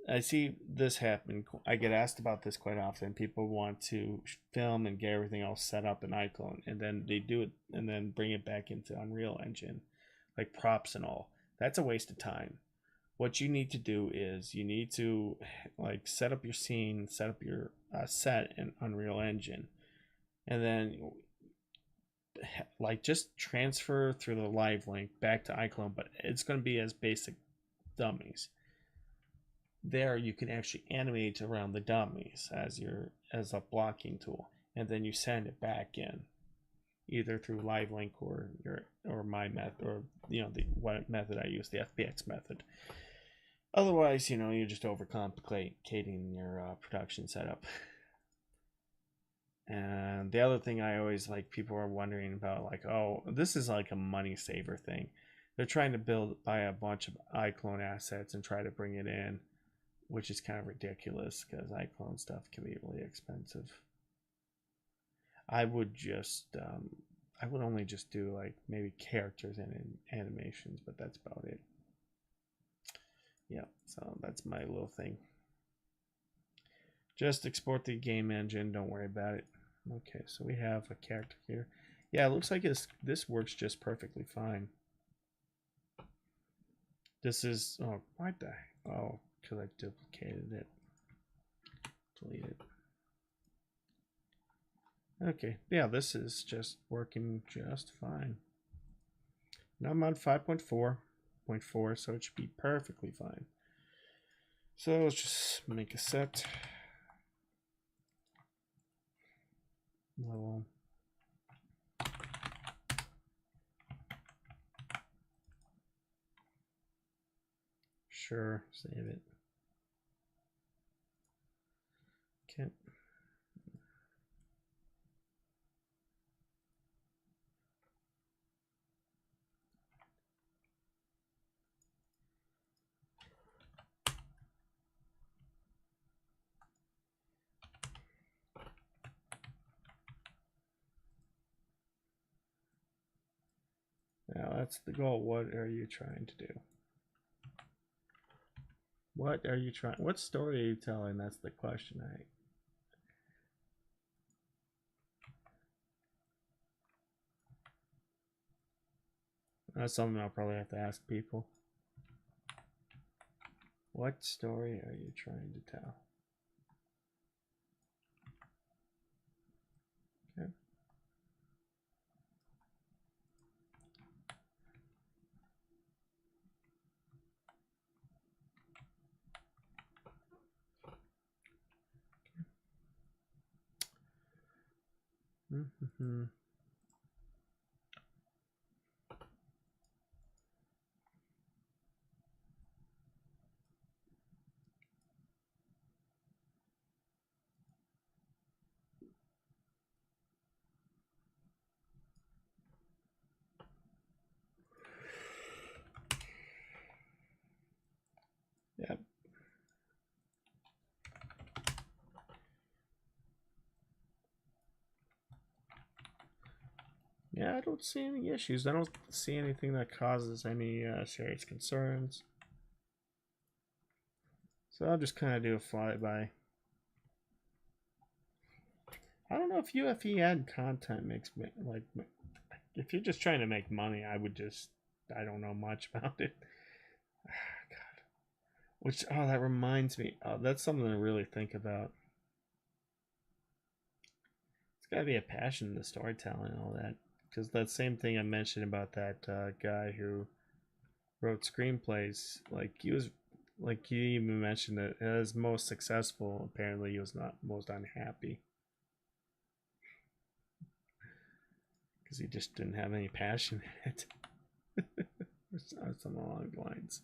I see this happen. I get asked about this quite often. People want to film and get everything all set up in iClone, and then they do it and then bring it back into Unreal Engine, like props and all. That's a waste of time. What you need to do is you need to like set up your scene, set up your set in Unreal Engine, and then like just transfer through the live link back to iClone, but it's going to be as basic dummies. There you can actually animate around the dummies as a blocking tool, and then you send it back in either through live link or my method, or what method I use, the FBX method. Otherwise, you're just overcomplicating your production setup. And the other thing I always like, people are wondering about, like, oh, this is like a money saver thing. They're trying to buy a bunch of iClone assets and try to bring it in, which is kind of ridiculous because iClone stuff can be really expensive. I would only just do like maybe characters and animations, but that's about it. Yeah, so that's my little thing. Just export the game engine, don't worry about it. Okay, so we have a character here. Yeah, it looks like this works just perfectly fine. This is, oh, what the, oh, because I duplicated it. Delete it. Okay, yeah, this is just working just fine. Now I'm on 5.4.4, so it should be perfectly fine. So let's just make a set. Level. Sure, save it. Okay. Now that's the goal. What are you trying to do? What are you trying? What story are you telling? That's the question. That's something I'll probably have to ask people. What story are you trying to tell? Okay. Mm-hmm. Yep. Yeah, I don't see any issues. I don't see anything that causes any serious concerns. So I'll just kind of do a flyby. I don't know if UFE ad content makes like, if you're just trying to make money, I don't know much about it. God. Which, oh, that reminds me. Oh, that's something to really think about. It's got to be a passion in the storytelling and all that. Because that same thing I mentioned about that guy who wrote screenplays. Like he even mentioned that as most successful, apparently he was not most unhappy because he just didn't have any passion in it. Something along the lines.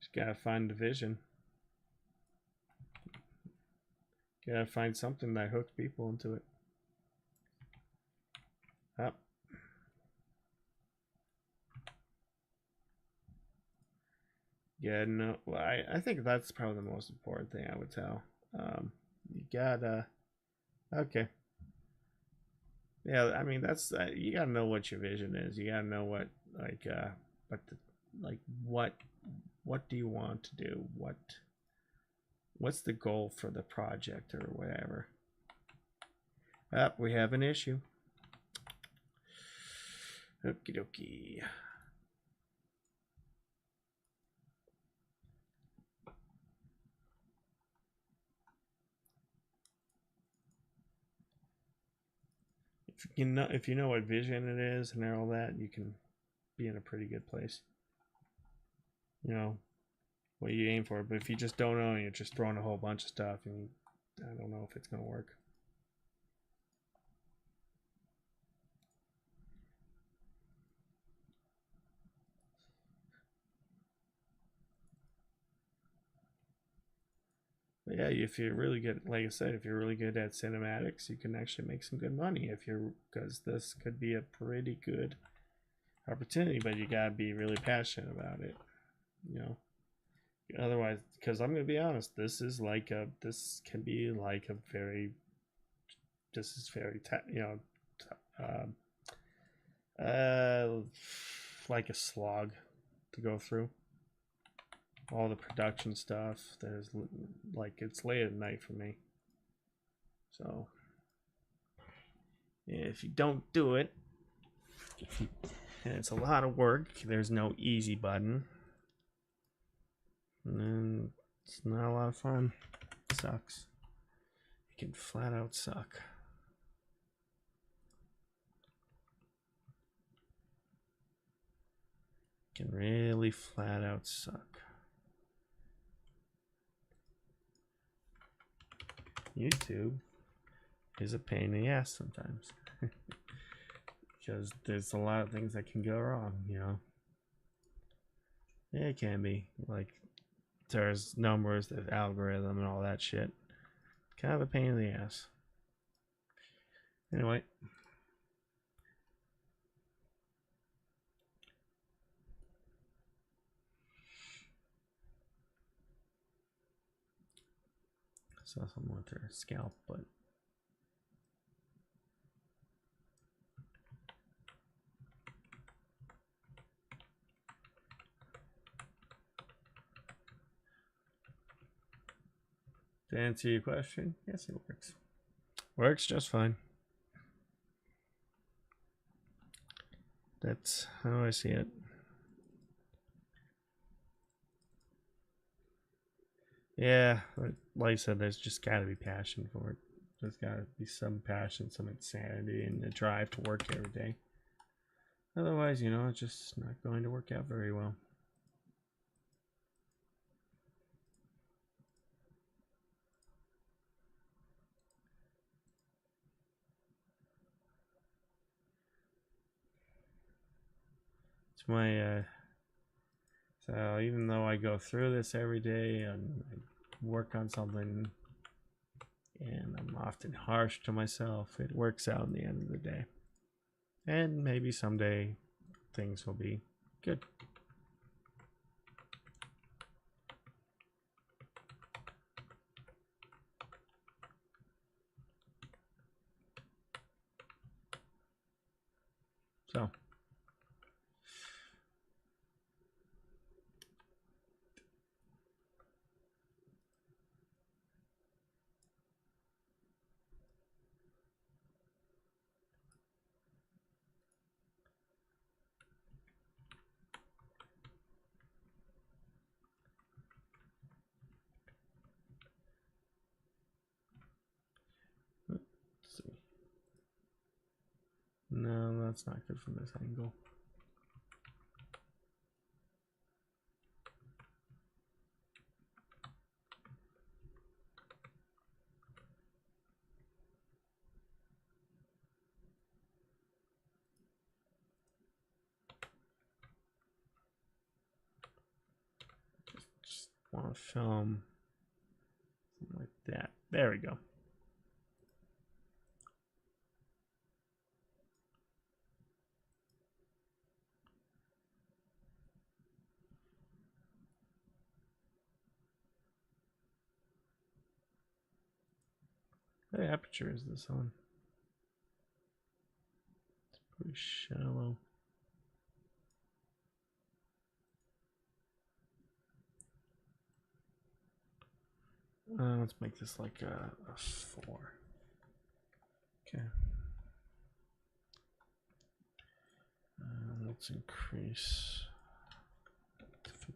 Just gotta find the vision. Gotta find something that hooks people into it. Up. Yeah, no. Well, I think that's probably the most important thing I would tell. You gotta. Okay. Yeah, I mean that's you gotta know what your vision is. You gotta know what what do you want to do? What's the goal for the project or whatever? We have an issue. Okie dokie. If you know what vision it is and all that, you can be in a pretty good place. You know what you aim for, but if you just don't know and you're just throwing a whole bunch of stuff, and I don't know if it's gonna work. But yeah, if you're really good, like I said, if you're really good at cinematics, you can actually make some good money. Because this could be a pretty good opportunity, but you gotta be really passionate about it. You know, otherwise, because I'm gonna be honest, this can be like a very, this is very, like a slog to go through. All the production stuff. There's like it's late at night for me. So if you don't do it, and it's a lot of work, there's no easy button. And it's not a lot of fun. It sucks. It can flat out suck. It can really flat out suck. YouTube is a pain in the ass sometimes. Because there's a lot of things that can go wrong, you know. Yeah, it can be. Like, there's numbers, there's algorithm, and all that shit. Kind of a pain in the ass. Anyway. Saw someone with their scalp, but to answer your question, yes, it works. Works just fine. That's how I see it. Yeah, like I said, there's just got to be passion for it. There's got to be some passion, some insanity, and a drive to work every day. Otherwise, you know, it's just not going to work out very well. It's my so even though I go through this every day and I work on something and I'm often harsh to myself, it works out in the end of the day. And maybe someday things will be good. So No, that's not good from this angle. Just want to film something like that. There we go. What aperture is this on? It's pretty shallow. Let's make this like a 4. Okay. Let's increase to 15.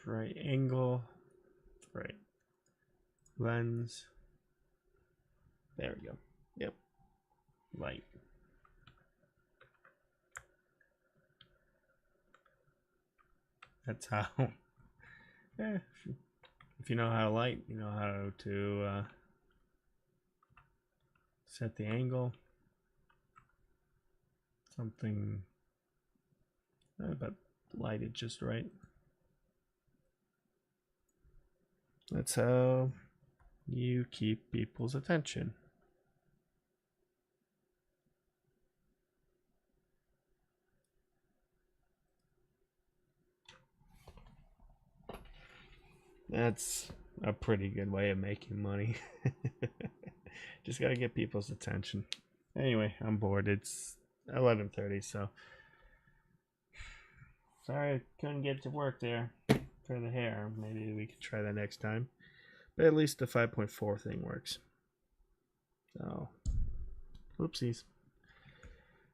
Right angle, right lens. There we go. Yep. Light. That's how. Yeah, if you know how to light, you know how to set the angle. Something about lighted just right. That's how you keep people's attention. That's a pretty good way of making money. Just gotta get people's attention. Anyway, I'm bored. It's 11:30, so sorry I couldn't get to work there for the hair. Maybe we could try that next time. But at least the 5.4 thing works. So, whoopsies.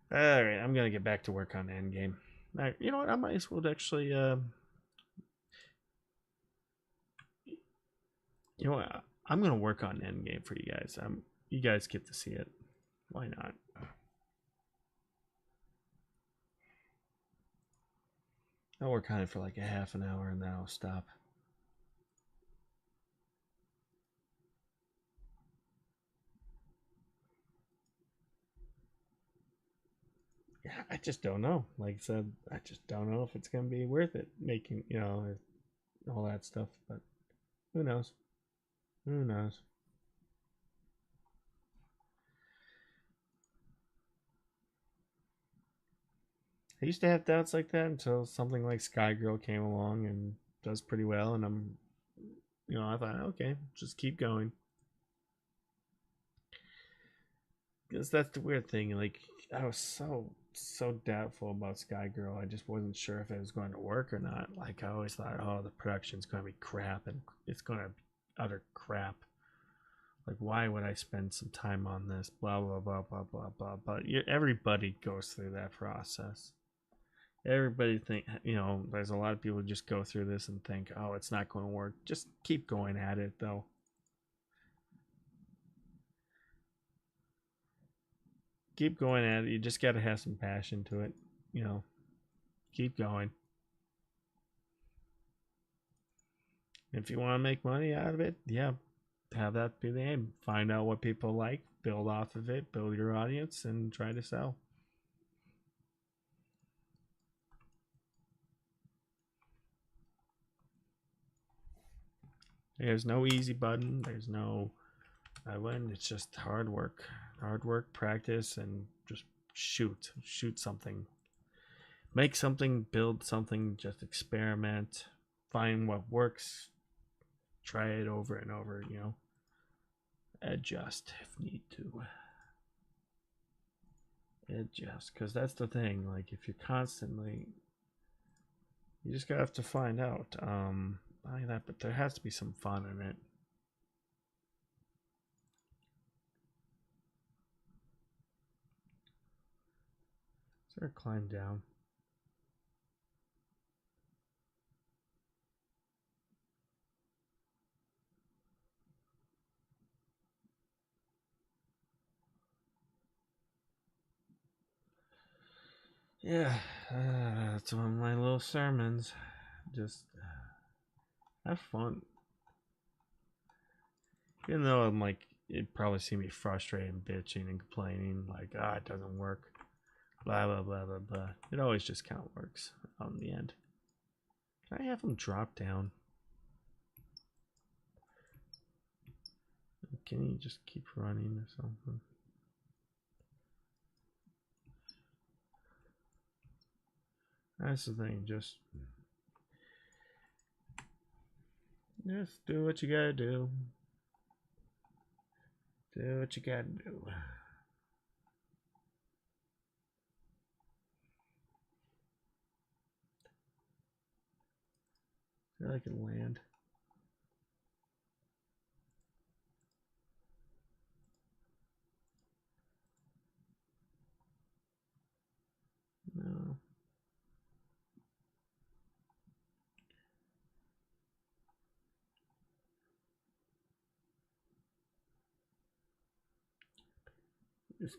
Alright, I'm gonna get back to work on Endgame. Right, you know what? I might as well actually, you know what? I'm gonna work on Endgame for you guys. You guys get to see it. Why not? I'll work on it for like a half an hour and then I'll stop. Yeah, I just don't know. Like I said, I just don't know if it's gonna be worth it making, all that stuff. But who knows? Who knows? I used to have doubts like that until something like Skygirl came along and does pretty well, and I thought, okay, just keep going. Because that's the weird thing. Like, I was so doubtful about Skygirl. I just wasn't sure if it was going to work or not. Like, I always thought, oh, the production's going to be crap, and it's going to be utter crap. Like, why would I spend some time on this? Blah blah blah blah blah blah. But everybody goes through that process. Everybody think, there's a lot of people who just go through this and think, oh, it's not going to work. Just keep going at it, though. Keep going at it. You just got to have some passion to it. Keep going. If you want to make money out of it, yeah, have that be the aim. Find out what people like, build off of it, build your audience, and try to sell. There's no easy button. There's no I win. It's just hard work. Hard work, practice, and just shoot. Shoot something. Make something, build something, just experiment. Find what works. Try it over and over, you know. Adjust if need to. Adjust. Because that's the thing. Like, if you're constantly... You just gotta have to find out. Not that, but there has to be some fun in it. Is there a climb down? Yeah, that's one of my little sermons. Just have fun. Even though I'm like, it'd probably see me frustrated and bitching and complaining, like, ah, it doesn't work. Blah, blah, blah, blah, blah. It always just kind of works out in the end. Can I have them drop down? Can you just keep running or something? That's the thing, just do what you gotta do. Do what you gotta do. I feel I can land. No. Just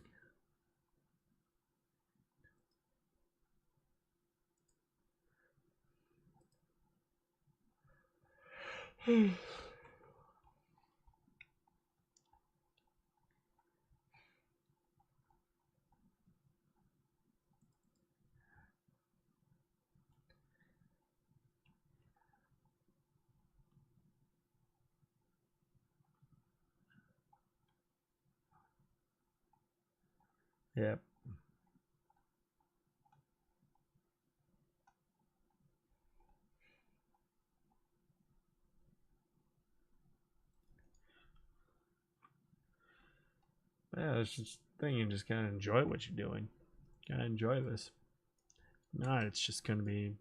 Yep. Yeah, it's just the thing. You just gotta enjoy what you're doing. Gotta enjoy this. Not, it's just gonna be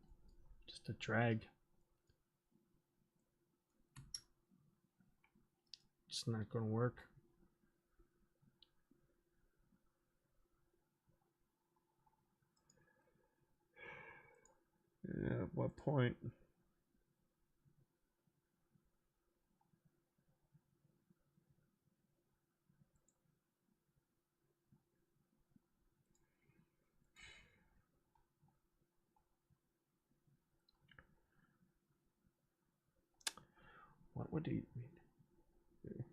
just a drag. It's not gonna work. Yeah, at what point? What would he mean?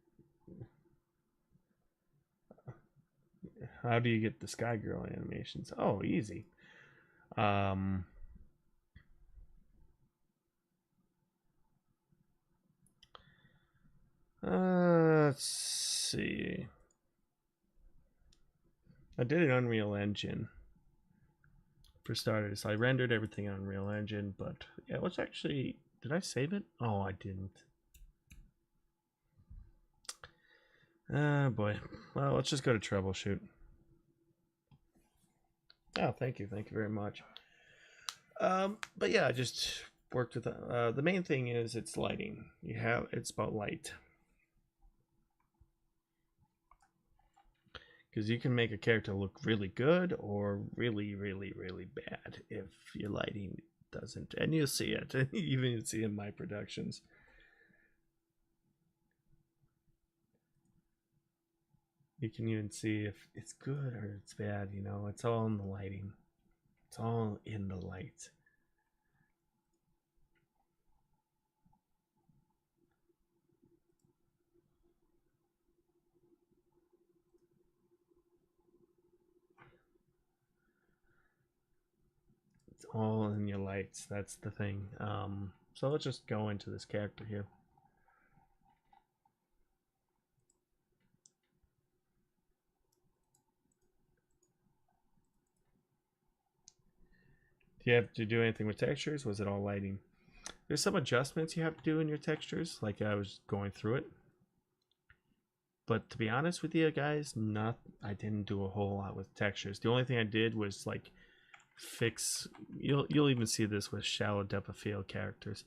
How do you get the Skygirl animations? Oh, easy. Um, let's see. I did an Unreal Engine for starters. I rendered everything in Unreal Engine, but yeah, it was actually. Did I save it? Oh, I didn't. Oh boy. Well, let's just go to Troubleshoot. Oh, thank you very much. But yeah, I just worked with the main thing is it's lighting. It's about light. Because you can make a character look really good or really, really, really bad if your lighting doesn't. And you'll see it. Even you see in my productions. You can even see if it's good or it's bad. You know, it's all in the lighting. It's all in the light. It's all in your lights. That's the thing. So let's just go into this character here. you have to do anything with textures? Was it all lighting? There's some adjustments you have to do in your textures, like I was going through it. But to be honest with you guys, I didn't do a whole lot with textures. The only thing I did was like fix, you'll even see this with shallow depth of field characters.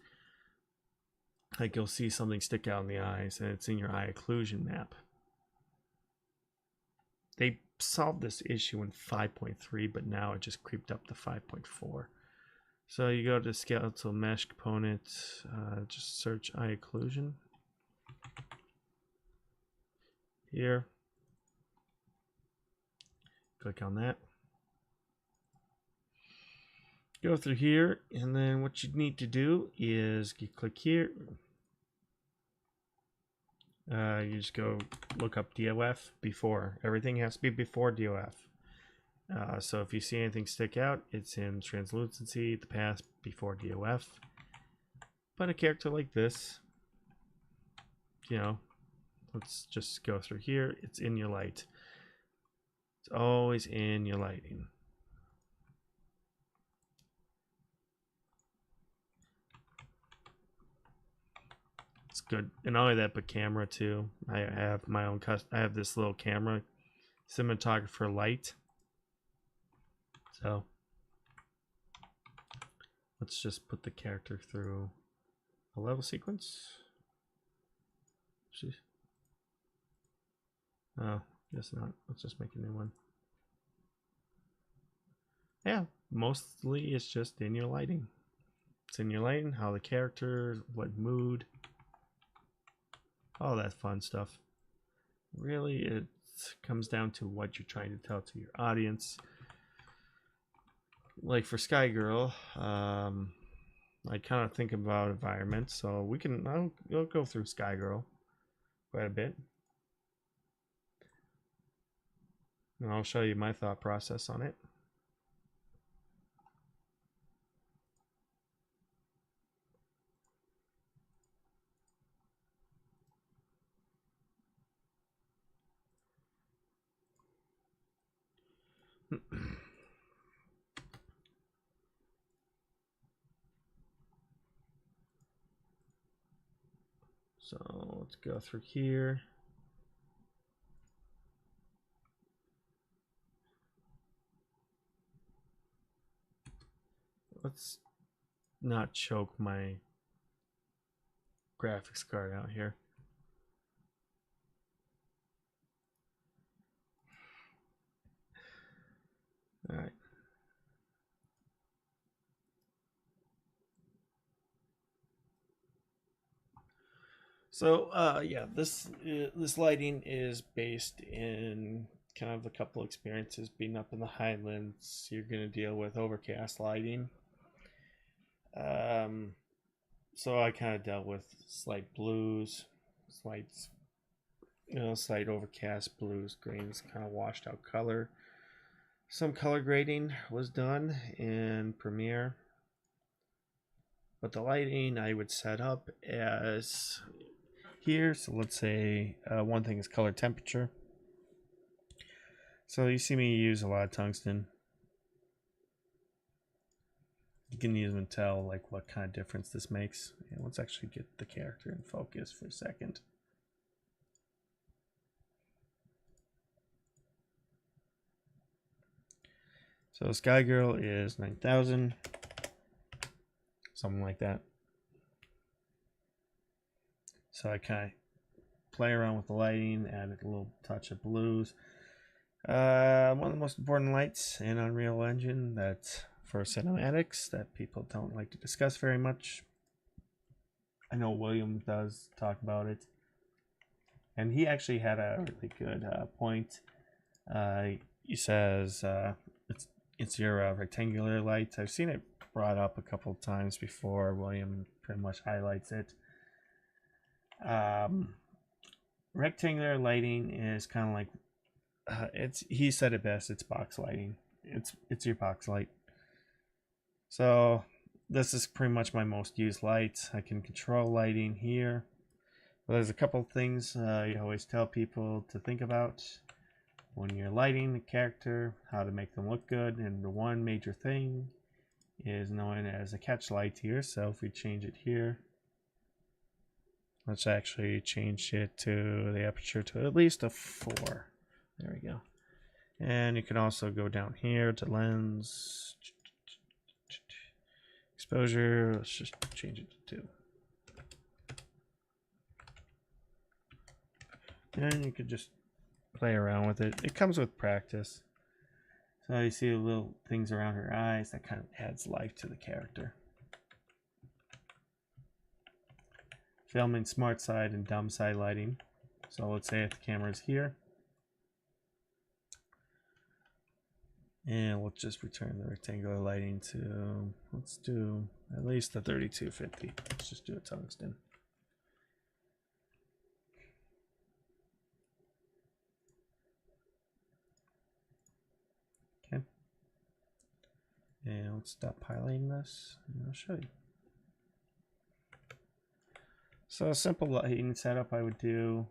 Like you'll see something stick out in the eyes and it's in your eye occlusion map. They solved this issue in 5.3, but now it just creeped up to 5.4. So you go to skeletal mesh component, just search eye occlusion. Here, click on that. Go through here, and then what you need to do is you click here. You just go look up DOF before. Everything has to be before DOF. So if you see anything stick out, it's in translucency, the path before DOF. But a character like this, you know, let's just go through here. It's in your light. It's always in your lighting. It's good. And not only that, but camera too. I have my own I have this little camera, cinematographer light. So let's just put the character through a level sequence. Jeez. Oh, guess not. Let's just make a new one. Yeah, mostly it's just in your lighting. It's in your lighting, how the character, what mood, all that fun stuff. Really, it comes down to what you're trying to tell to your audience. Like for Skygirl, I kind of think about environment, so I'll go through Skygirl quite a bit. And I'll show you my thought process on it. So let's go through here. Let's not choke my graphics card out here. All right. So yeah, this lighting is based in kind of a couple experiences. Being up in the Highlands, you're going to deal with overcast lighting. So I kind of dealt with slight blues, slight overcast blues, greens, kind of washed out color. Some color grading was done in Premiere, but the lighting I would set up as here. So let's say one thing is color temperature. So you see me use a lot of tungsten. You can even tell like what kind of difference this makes. Yeah, let's actually get the character in focus for a second. So Skygirl is 9,000, something like that. So I kind of play around with the lighting, add a little touch of blues. One of the most important lights in Unreal Engine that's for cinematics that people don't like to discuss very much. I know William does talk about it, and he actually had a really good point. He says it's your rectangular lights. I've seen it brought up a couple of times before. William pretty much highlights it. Rectangular lighting is kind of like he said it best. It's box lighting. It's your box light. So this is pretty much my most used light. I can control lighting here. But there's a couple things you always tell people to think about when you're lighting the character, how to make them look good. And the one major thing is known as a catch light here. So if we change it here, let's actually change it to the aperture to at least a 4. There we go. And you can also go down here to lens, exposure. Let's just change it to 2. And you could just play around with it. It comes with practice. So you see the little things around her eyes, that kind of adds life to the character. Filming smart side and dumb side lighting. So let's say if the camera is here, and we'll just return the rectangular lighting to, let's do at least a 3250. Let's just do a tungsten. Okay. And let's stop highlighting this, and I'll show you. So a simple lighting setup I would do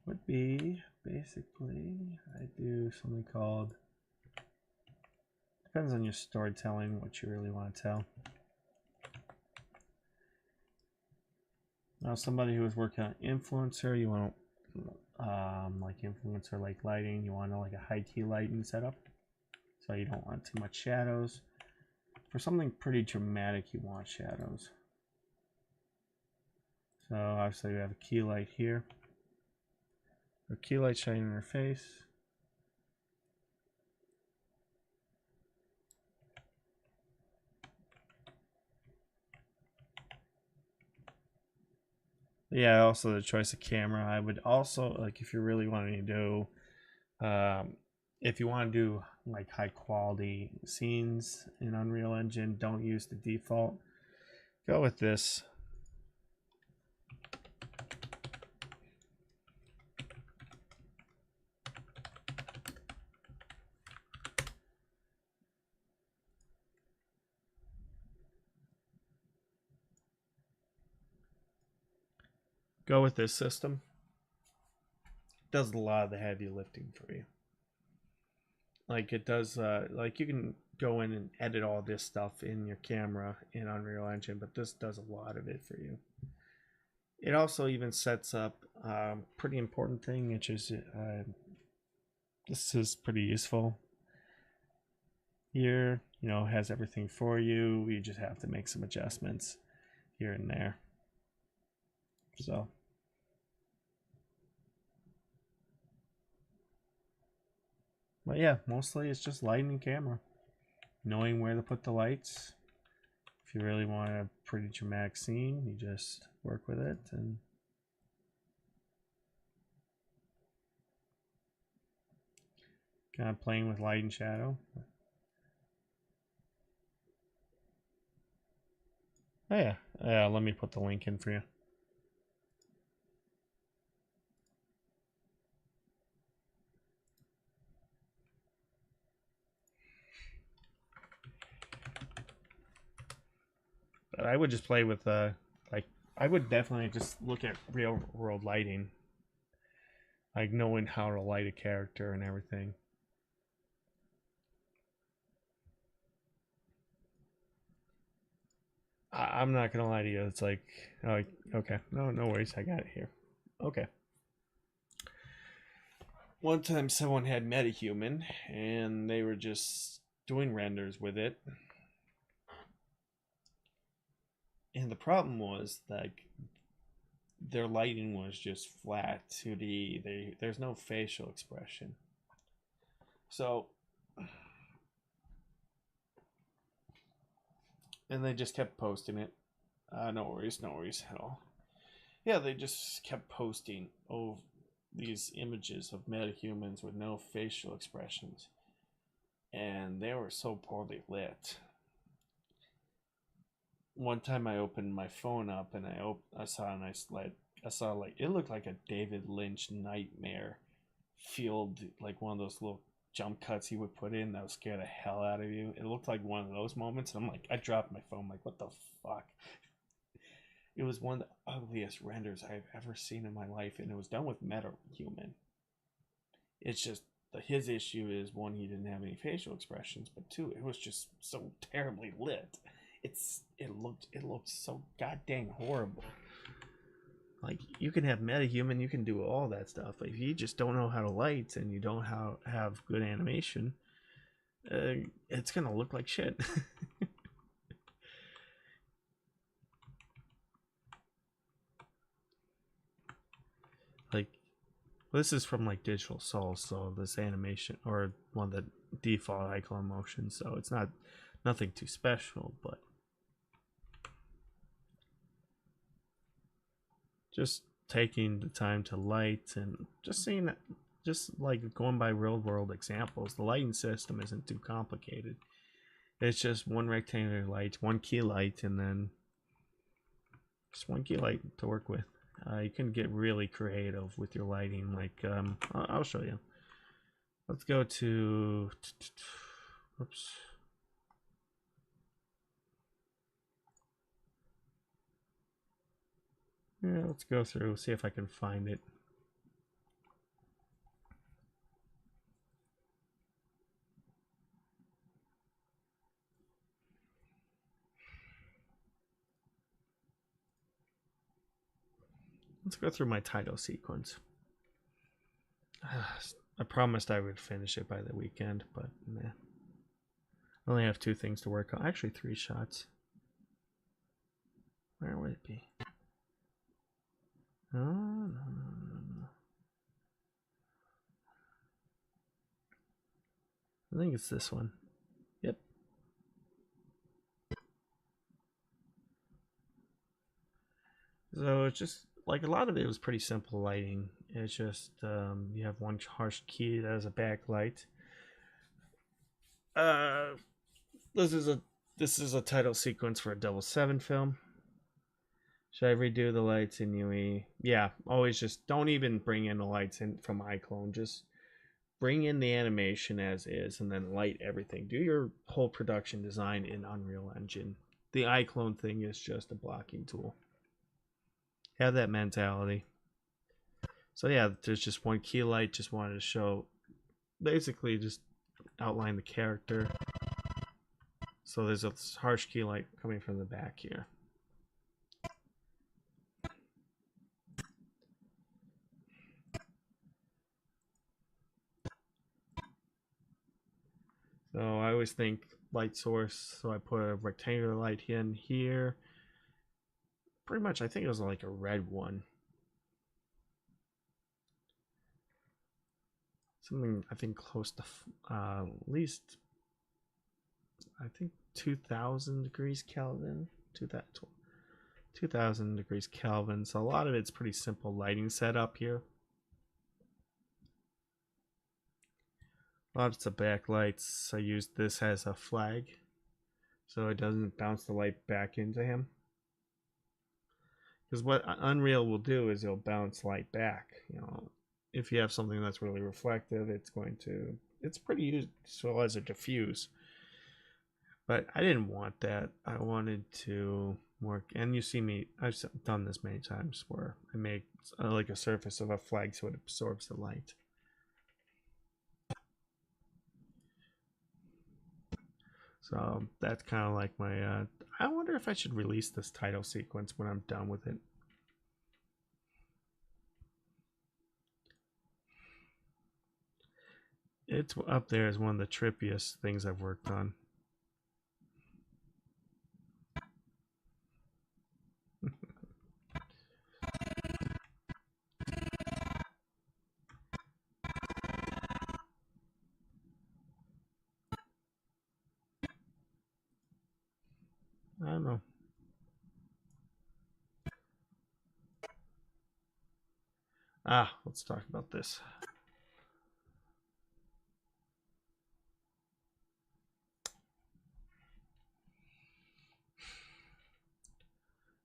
would be basically, I do something called, depends on your storytelling, what you really want to tell. Now somebody who is working on influencer, you want like influencer like lighting, you want to like a high key lighting setup. So you don't want too much shadows. For something pretty dramatic, you want shadows. So obviously we have a key light here. A key light shining in her face. Yeah, also the choice of camera. I would also, like, if you're really wanting to do, if you want to do like high quality scenes in Unreal Engine, don't use the default. Go with this. Go with this system. It does a lot of the heavy lifting for you. Like it does, like you can go in and edit all this stuff in your camera in Unreal Engine, but this does a lot of it for you. It also even sets up a pretty important thing, which is this is pretty useful. Here, you know, has everything for you. You just have to make some adjustments here and there. So but yeah, mostly it's just lighting and camera. Knowing where to put the lights. If you really want a pretty dramatic scene, you just work with it and kind of playing with light and shadow. Oh yeah, let me put the link in for you. But I would just play with like I would definitely just look at real world lighting, like knowing how to light a character and everything. I'm not gonna lie to you. It's like, oh, okay, no worries. I got it here. Okay. One time, someone had MetaHuman, and they were just doing renders with it. And the problem was like their lighting was just flat 2D. There's no facial expression. So, and they just kept posting it. No worries at all. Yeah, they just kept posting these images of metahumans with no facial expressions, and they were so poorly lit. One time I opened my phone up and I saw a nice light. I saw like it looked like a David Lynch nightmare field, like one of those little jump cuts he would put in that would scare the hell out of you. It looked like one of those moments, and I'm like, I dropped my phone, like, what the fuck? It was one of the ugliest renders I've ever seen in my life, and it was done with MetaHuman. It's just his issue is, one, he didn't have any facial expressions, but two, it was just so terribly lit. It looked so goddamn horrible. Like, you can have metahuman, you can do all that stuff, but if you just don't know how to light and you don't have good animation, it's gonna look like shit. Like, this is from like Digital Souls, so this animation, or one of the default iclone motions, so it's not nothing too special, but just taking the time to light and just seeing that, just like going by real world examples, the lighting system isn't too complicated. It's just one rectangular light, one key light, and then just one key light to work with. You can get really creative with your lighting. Like, I'll show you. Let's go to, oops. Yeah, let's go through, see if I can find it. Let's go through my title sequence. I promised I would finish it by the weekend, but nah. I only have 2 things to work on. Actually, 3 shots. Where would it be? No. I think it's this one. Yep. So it's just like a lot of it was pretty simple lighting. It's just you have one harsh key that has a backlight. This is a title sequence for a 007 film. Should I redo the lights in UE? Yeah, always just don't even bring in the lights in from iClone. Just bring in the animation as is and then light everything. Do your whole production design in Unreal Engine. The iClone thing is just a blocking tool. Have that mentality. So yeah, there's just one key light. Just wanted to show, basically just outline the character. So there's a harsh key light coming from the back here. So I always think light source, so I put a rectangular light in here. Pretty much, I think it was like a red one. Something, I think, close to at least, I think 2000 degrees Kelvin. 2000 degrees Kelvin. So a lot of it's pretty simple lighting setup here. Lots of backlights. I used this as a flag, so it doesn't bounce the light back into him. Because what Unreal will do is it'll bounce light back. You know, if you have something that's really reflective, it's pretty useful as a diffuse. But I didn't want that. I wanted to work, and you see me, I've done this many times where I make like a surface of a flag so it absorbs the light. So that's kind of like my, I wonder if I should release this title sequence when I'm done with it. It's up there as one of the trippiest things I've worked on. I don't know. Let's talk about this.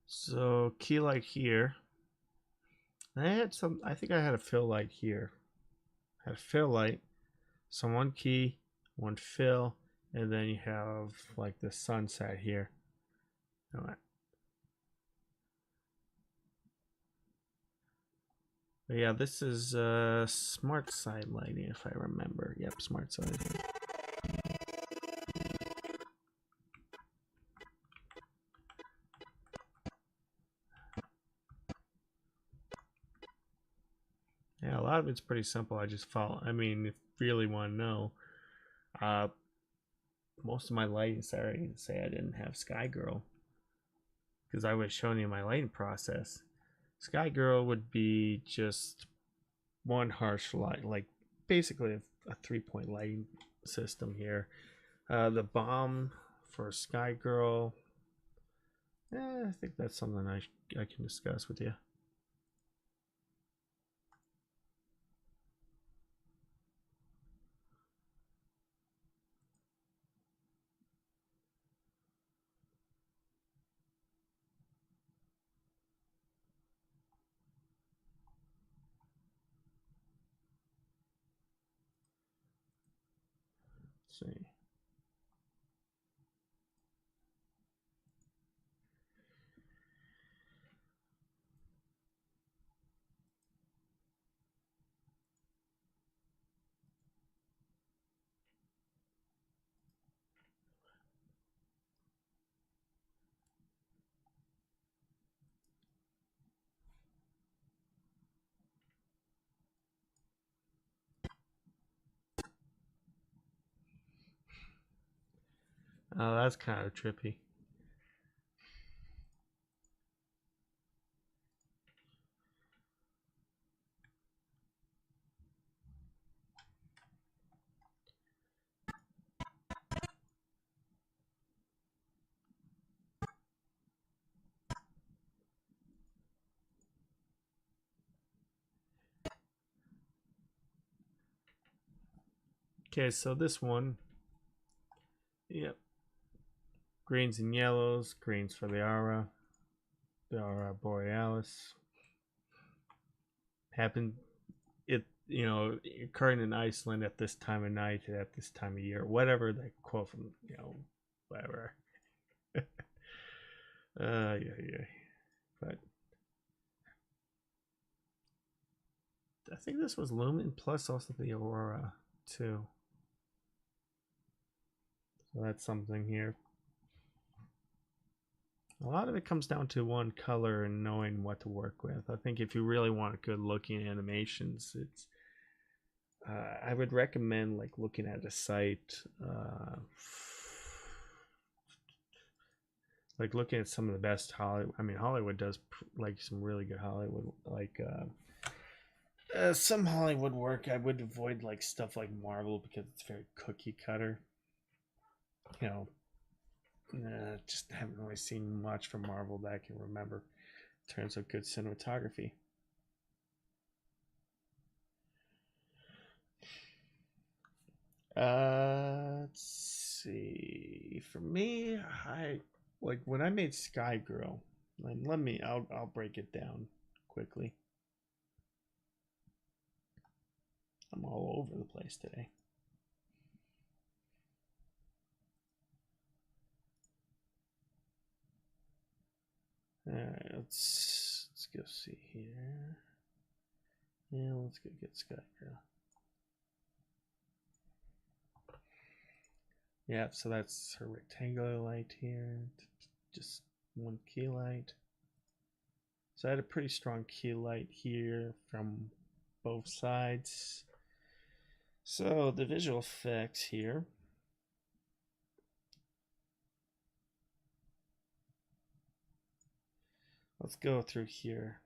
So key light here. I think I had a fill light here. I had a fill light. So one key, one fill, and then you have like the sunset here. But yeah, this is smart side lighting, if I remember. Yep, smart side lighting. Yeah, a lot of it's pretty simple. I just follow. I mean, if you really want to know, uh, most of my lighting, sorry to say I didn't have Skygirl because I was showing you my lighting process. Skygirl would be just one harsh light, like basically a 3-point lighting system here. The bomb for Skygirl, I think that's something I can discuss with you. Let's see. Oh, that's kind of trippy. Okay, so this one, yep, greens and yellows, greens for the aura borealis. Happened it, occurring in Iceland at this time of night at this time of year, whatever that quote from, whatever. Yeah. But I think this was Lumen plus also the aurora too. So that's something here. A lot of it comes down to one color and knowing what to work with. I think if you really want good looking animations, it's I would recommend like looking at a site, like looking at some of the best Hollywood. I mean, Hollywood does like some really good Hollywood, like some Hollywood work. I would avoid like stuff like Marvel because it's very cookie cutter. You know, just haven't really seen much from Marvel that I can remember in terms of good cinematography. Let's see. For me, I like when I made Skygirl. Like, I'll break it down quickly. I'm all over the place today. All right, let's go see here. Yeah, let's go get Skygirl. Yeah, so that's her rectangular light here. Just one key light. So I had a pretty strong key light here from both sides. So the visual effects here. Let's go through here.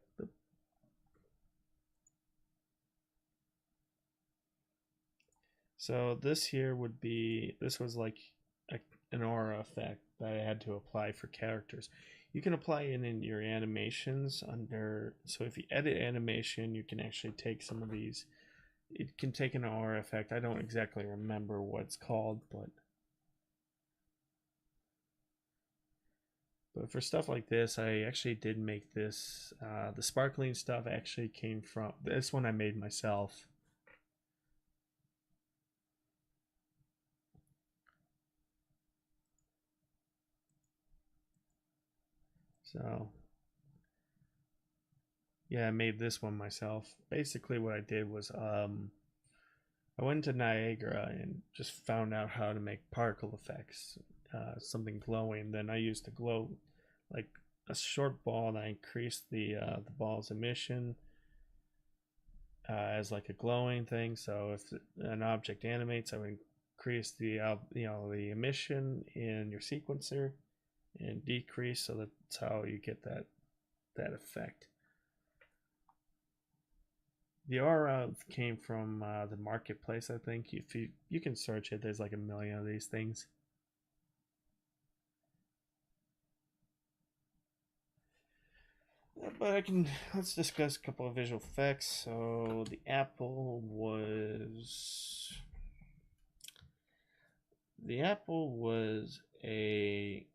So this here would be, this was like an aura effect that I had to apply for characters. You can apply it in your animations under, so if you edit animation, you can actually take some of these. It can take an aura effect. I don't exactly remember what it's called, but for stuff like this, I actually did make this. The sparkling stuff actually came from, this one I made myself. So Yeah, I made this one myself. Basically, what I did was I went to Niagara and just found out how to make particle effects, something glowing. Then I used the glow, like a short ball, and I increased the ball's emission as like a glowing thing. So if an object animates, I would increase the emission in your sequencer and decrease. So that's how you get that effect. The aura came from the marketplace. I think if you can search it, there's like a million of these things. But let's discuss a couple of visual effects. So the apple was a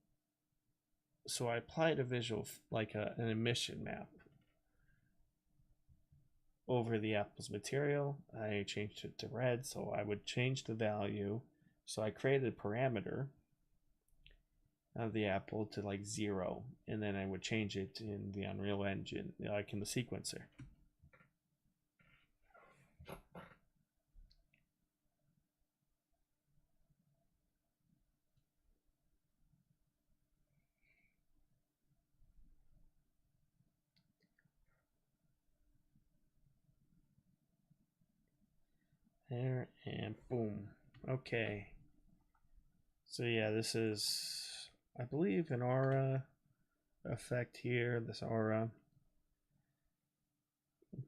so I applied a visual like an emission map over the apple's material. I changed it to red, so I would change the value. So I created a parameter of the apple to like 0, and then I would change it in the Unreal Engine, like in the sequencer. There and boom. Okay. So yeah, this is, I believe, an aura effect here. This aura.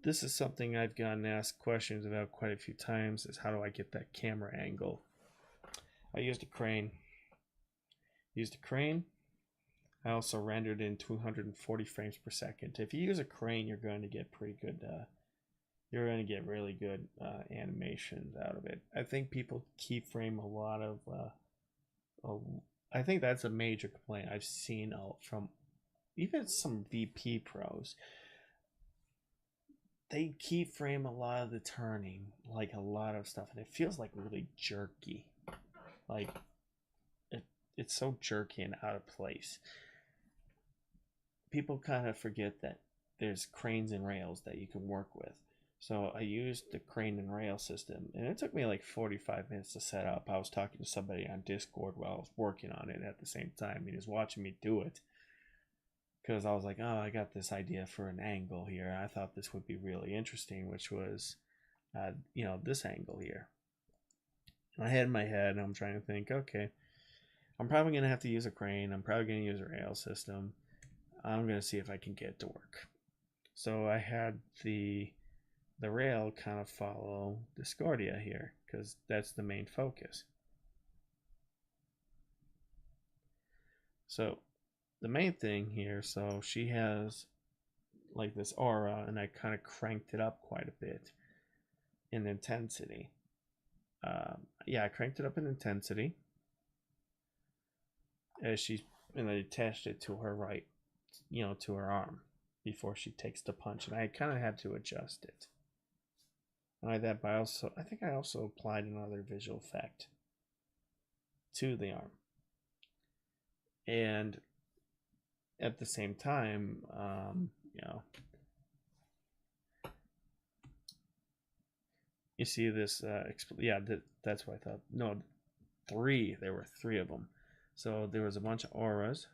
This is something I've gotten asked questions about quite a few times, is how do I get that camera angle? I used a crane. I also rendered in 240 frames per second. If you use a crane, you're going to get pretty good. You're going to get really good animations out of it. I think people keyframe a lot of. I think that's a major complaint I've seen from even some VP pros. They keyframe a lot of the turning, like a lot of stuff, and it feels like really jerky. Like it's so jerky and out of place. People kind of forget that there's cranes and rails that you can work with. So I used the crane and rail system, and it took me like 45 minutes to set up. I was talking to somebody on Discord while I was working on it at the same time. He was watching me do it because I was like, oh, I got this idea for an angle here. I thought this would be really interesting, which was, this angle here. And I had in my head, and I'm trying to think, okay, I'm probably going to have to use a crane. I'm probably going to use a rail system. I'm going to see if I can get it to work. So I had the rail kind of follow Discordia here because that's the main focus. So the main thing here, so she has like this aura, and I kind of cranked it up quite a bit in intensity. I cranked it up in intensity as and I attached it to her right, to her arm before she takes the punch, and I kind of had to adjust it. Like that, but I think I also applied another visual effect to the arm, and at the same time, you see this. That's what I thought. No, there were 3 of them. So there was a bunch of auras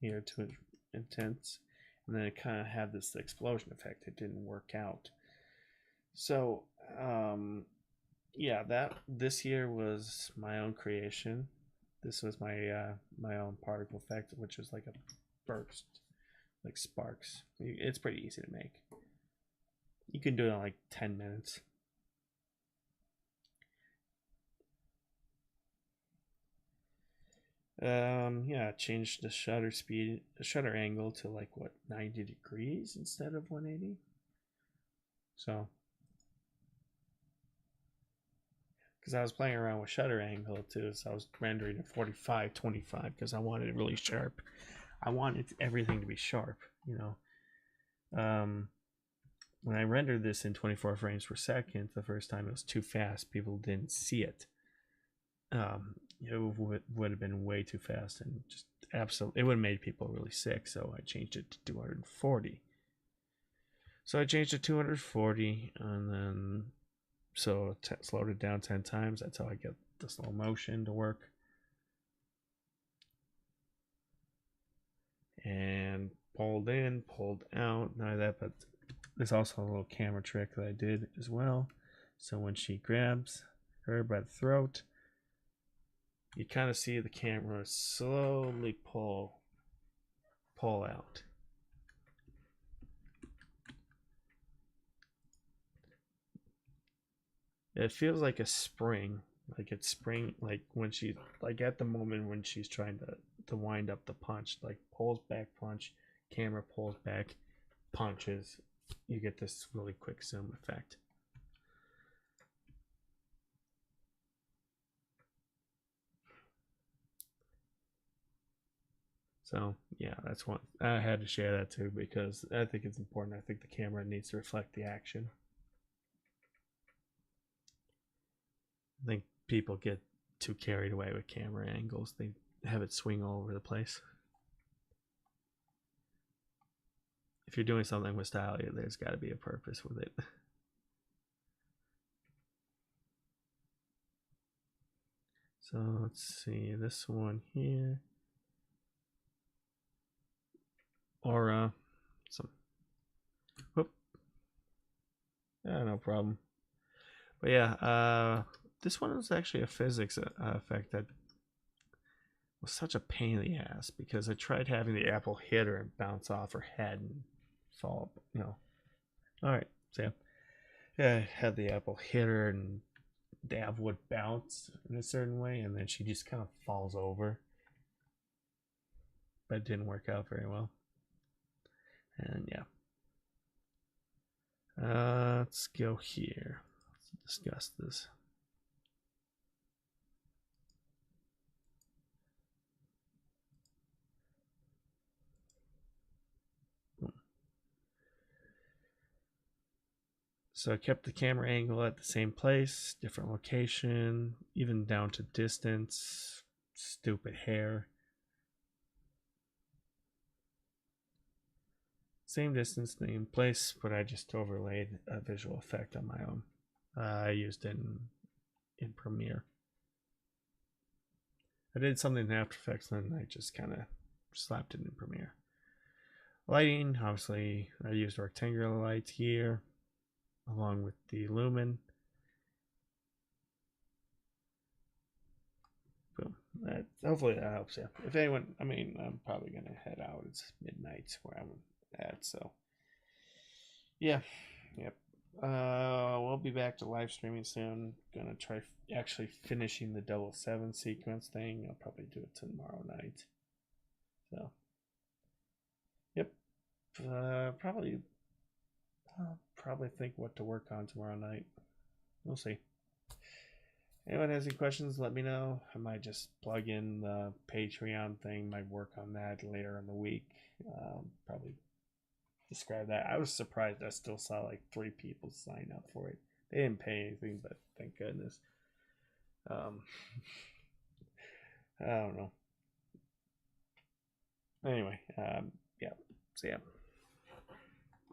here to intense, and then it kind of had this explosion effect. It didn't work out. So that this here was my own creation. This was my own particle effect, which was like a burst, like sparks. It's pretty easy to make. You can do it in like 10 minutes. Change the shutter angle to like 90 degrees instead of 180. So because I was playing around with shutter angle too, so I was rendering at 45-25 because I wanted it really sharp. I wanted everything to be sharp, when I rendered this in 24 frames per second the first time, it was too fast. People didn't see it. It would have been way too fast, and just absolutely, it would have made people really sick. So I changed it to 240. So I changed to 240, and then slowed it down 10 times. That's how I get the slow motion to work. And pulled in, pulled out. Not only that, but there's also a little camera trick that I did as well. So when she grabs her by the throat, you kind of see the camera slowly pull out. It feels like a spring, like when she, like at the moment when she's trying to wind up the punch, like pulls back, punch, camera pulls back, punches. You get this really quick zoom effect. So yeah, that's one. I had to share that too because I think it's important. I think the camera needs to reflect the action. I think people get too carried away with camera angles. They have it swing all over the place. If you're doing something with style, there's got to be a purpose with it. So let's see this one here. Or some. Whoop. Yeah, no problem. But yeah, this one was actually a physics effect that was such a pain in the ass because I tried having the apple hit her and bounce off her head and fall. All right, so yeah, I had the apple hit her and the apple would bounce in a certain way, and then she just kind of falls over. But it didn't work out very well. And yeah. Let's go here. Let's discuss this. So I kept the camera angle at the same place, different location, even down to distance. Stupid hair. Same distance, same place, but I just overlaid a visual effect on my own. I used it in Premiere. I did something in After Effects, and then I just kind of slapped it in Premiere. Lighting, obviously, I used rectangular lights here, along with the lumen. Boom. Hopefully that helps you. If anyone, I'm probably gonna head out. It's midnight where I'm at, so yeah, yep. We'll be back to live streaming soon. Gonna try actually finishing the 007 sequence thing. I'll probably do it tomorrow night. So, yep. Probably, I'll probably think what to work on tomorrow night. We'll see. Anyone has any questions, let me know. I might just plug in the Patreon thing, might work on that later in the week. Probably describe that. I was surprised I still saw like 3 people sign up for it. They didn't pay anything, but thank goodness. I don't know. Anyway, yeah. So yeah.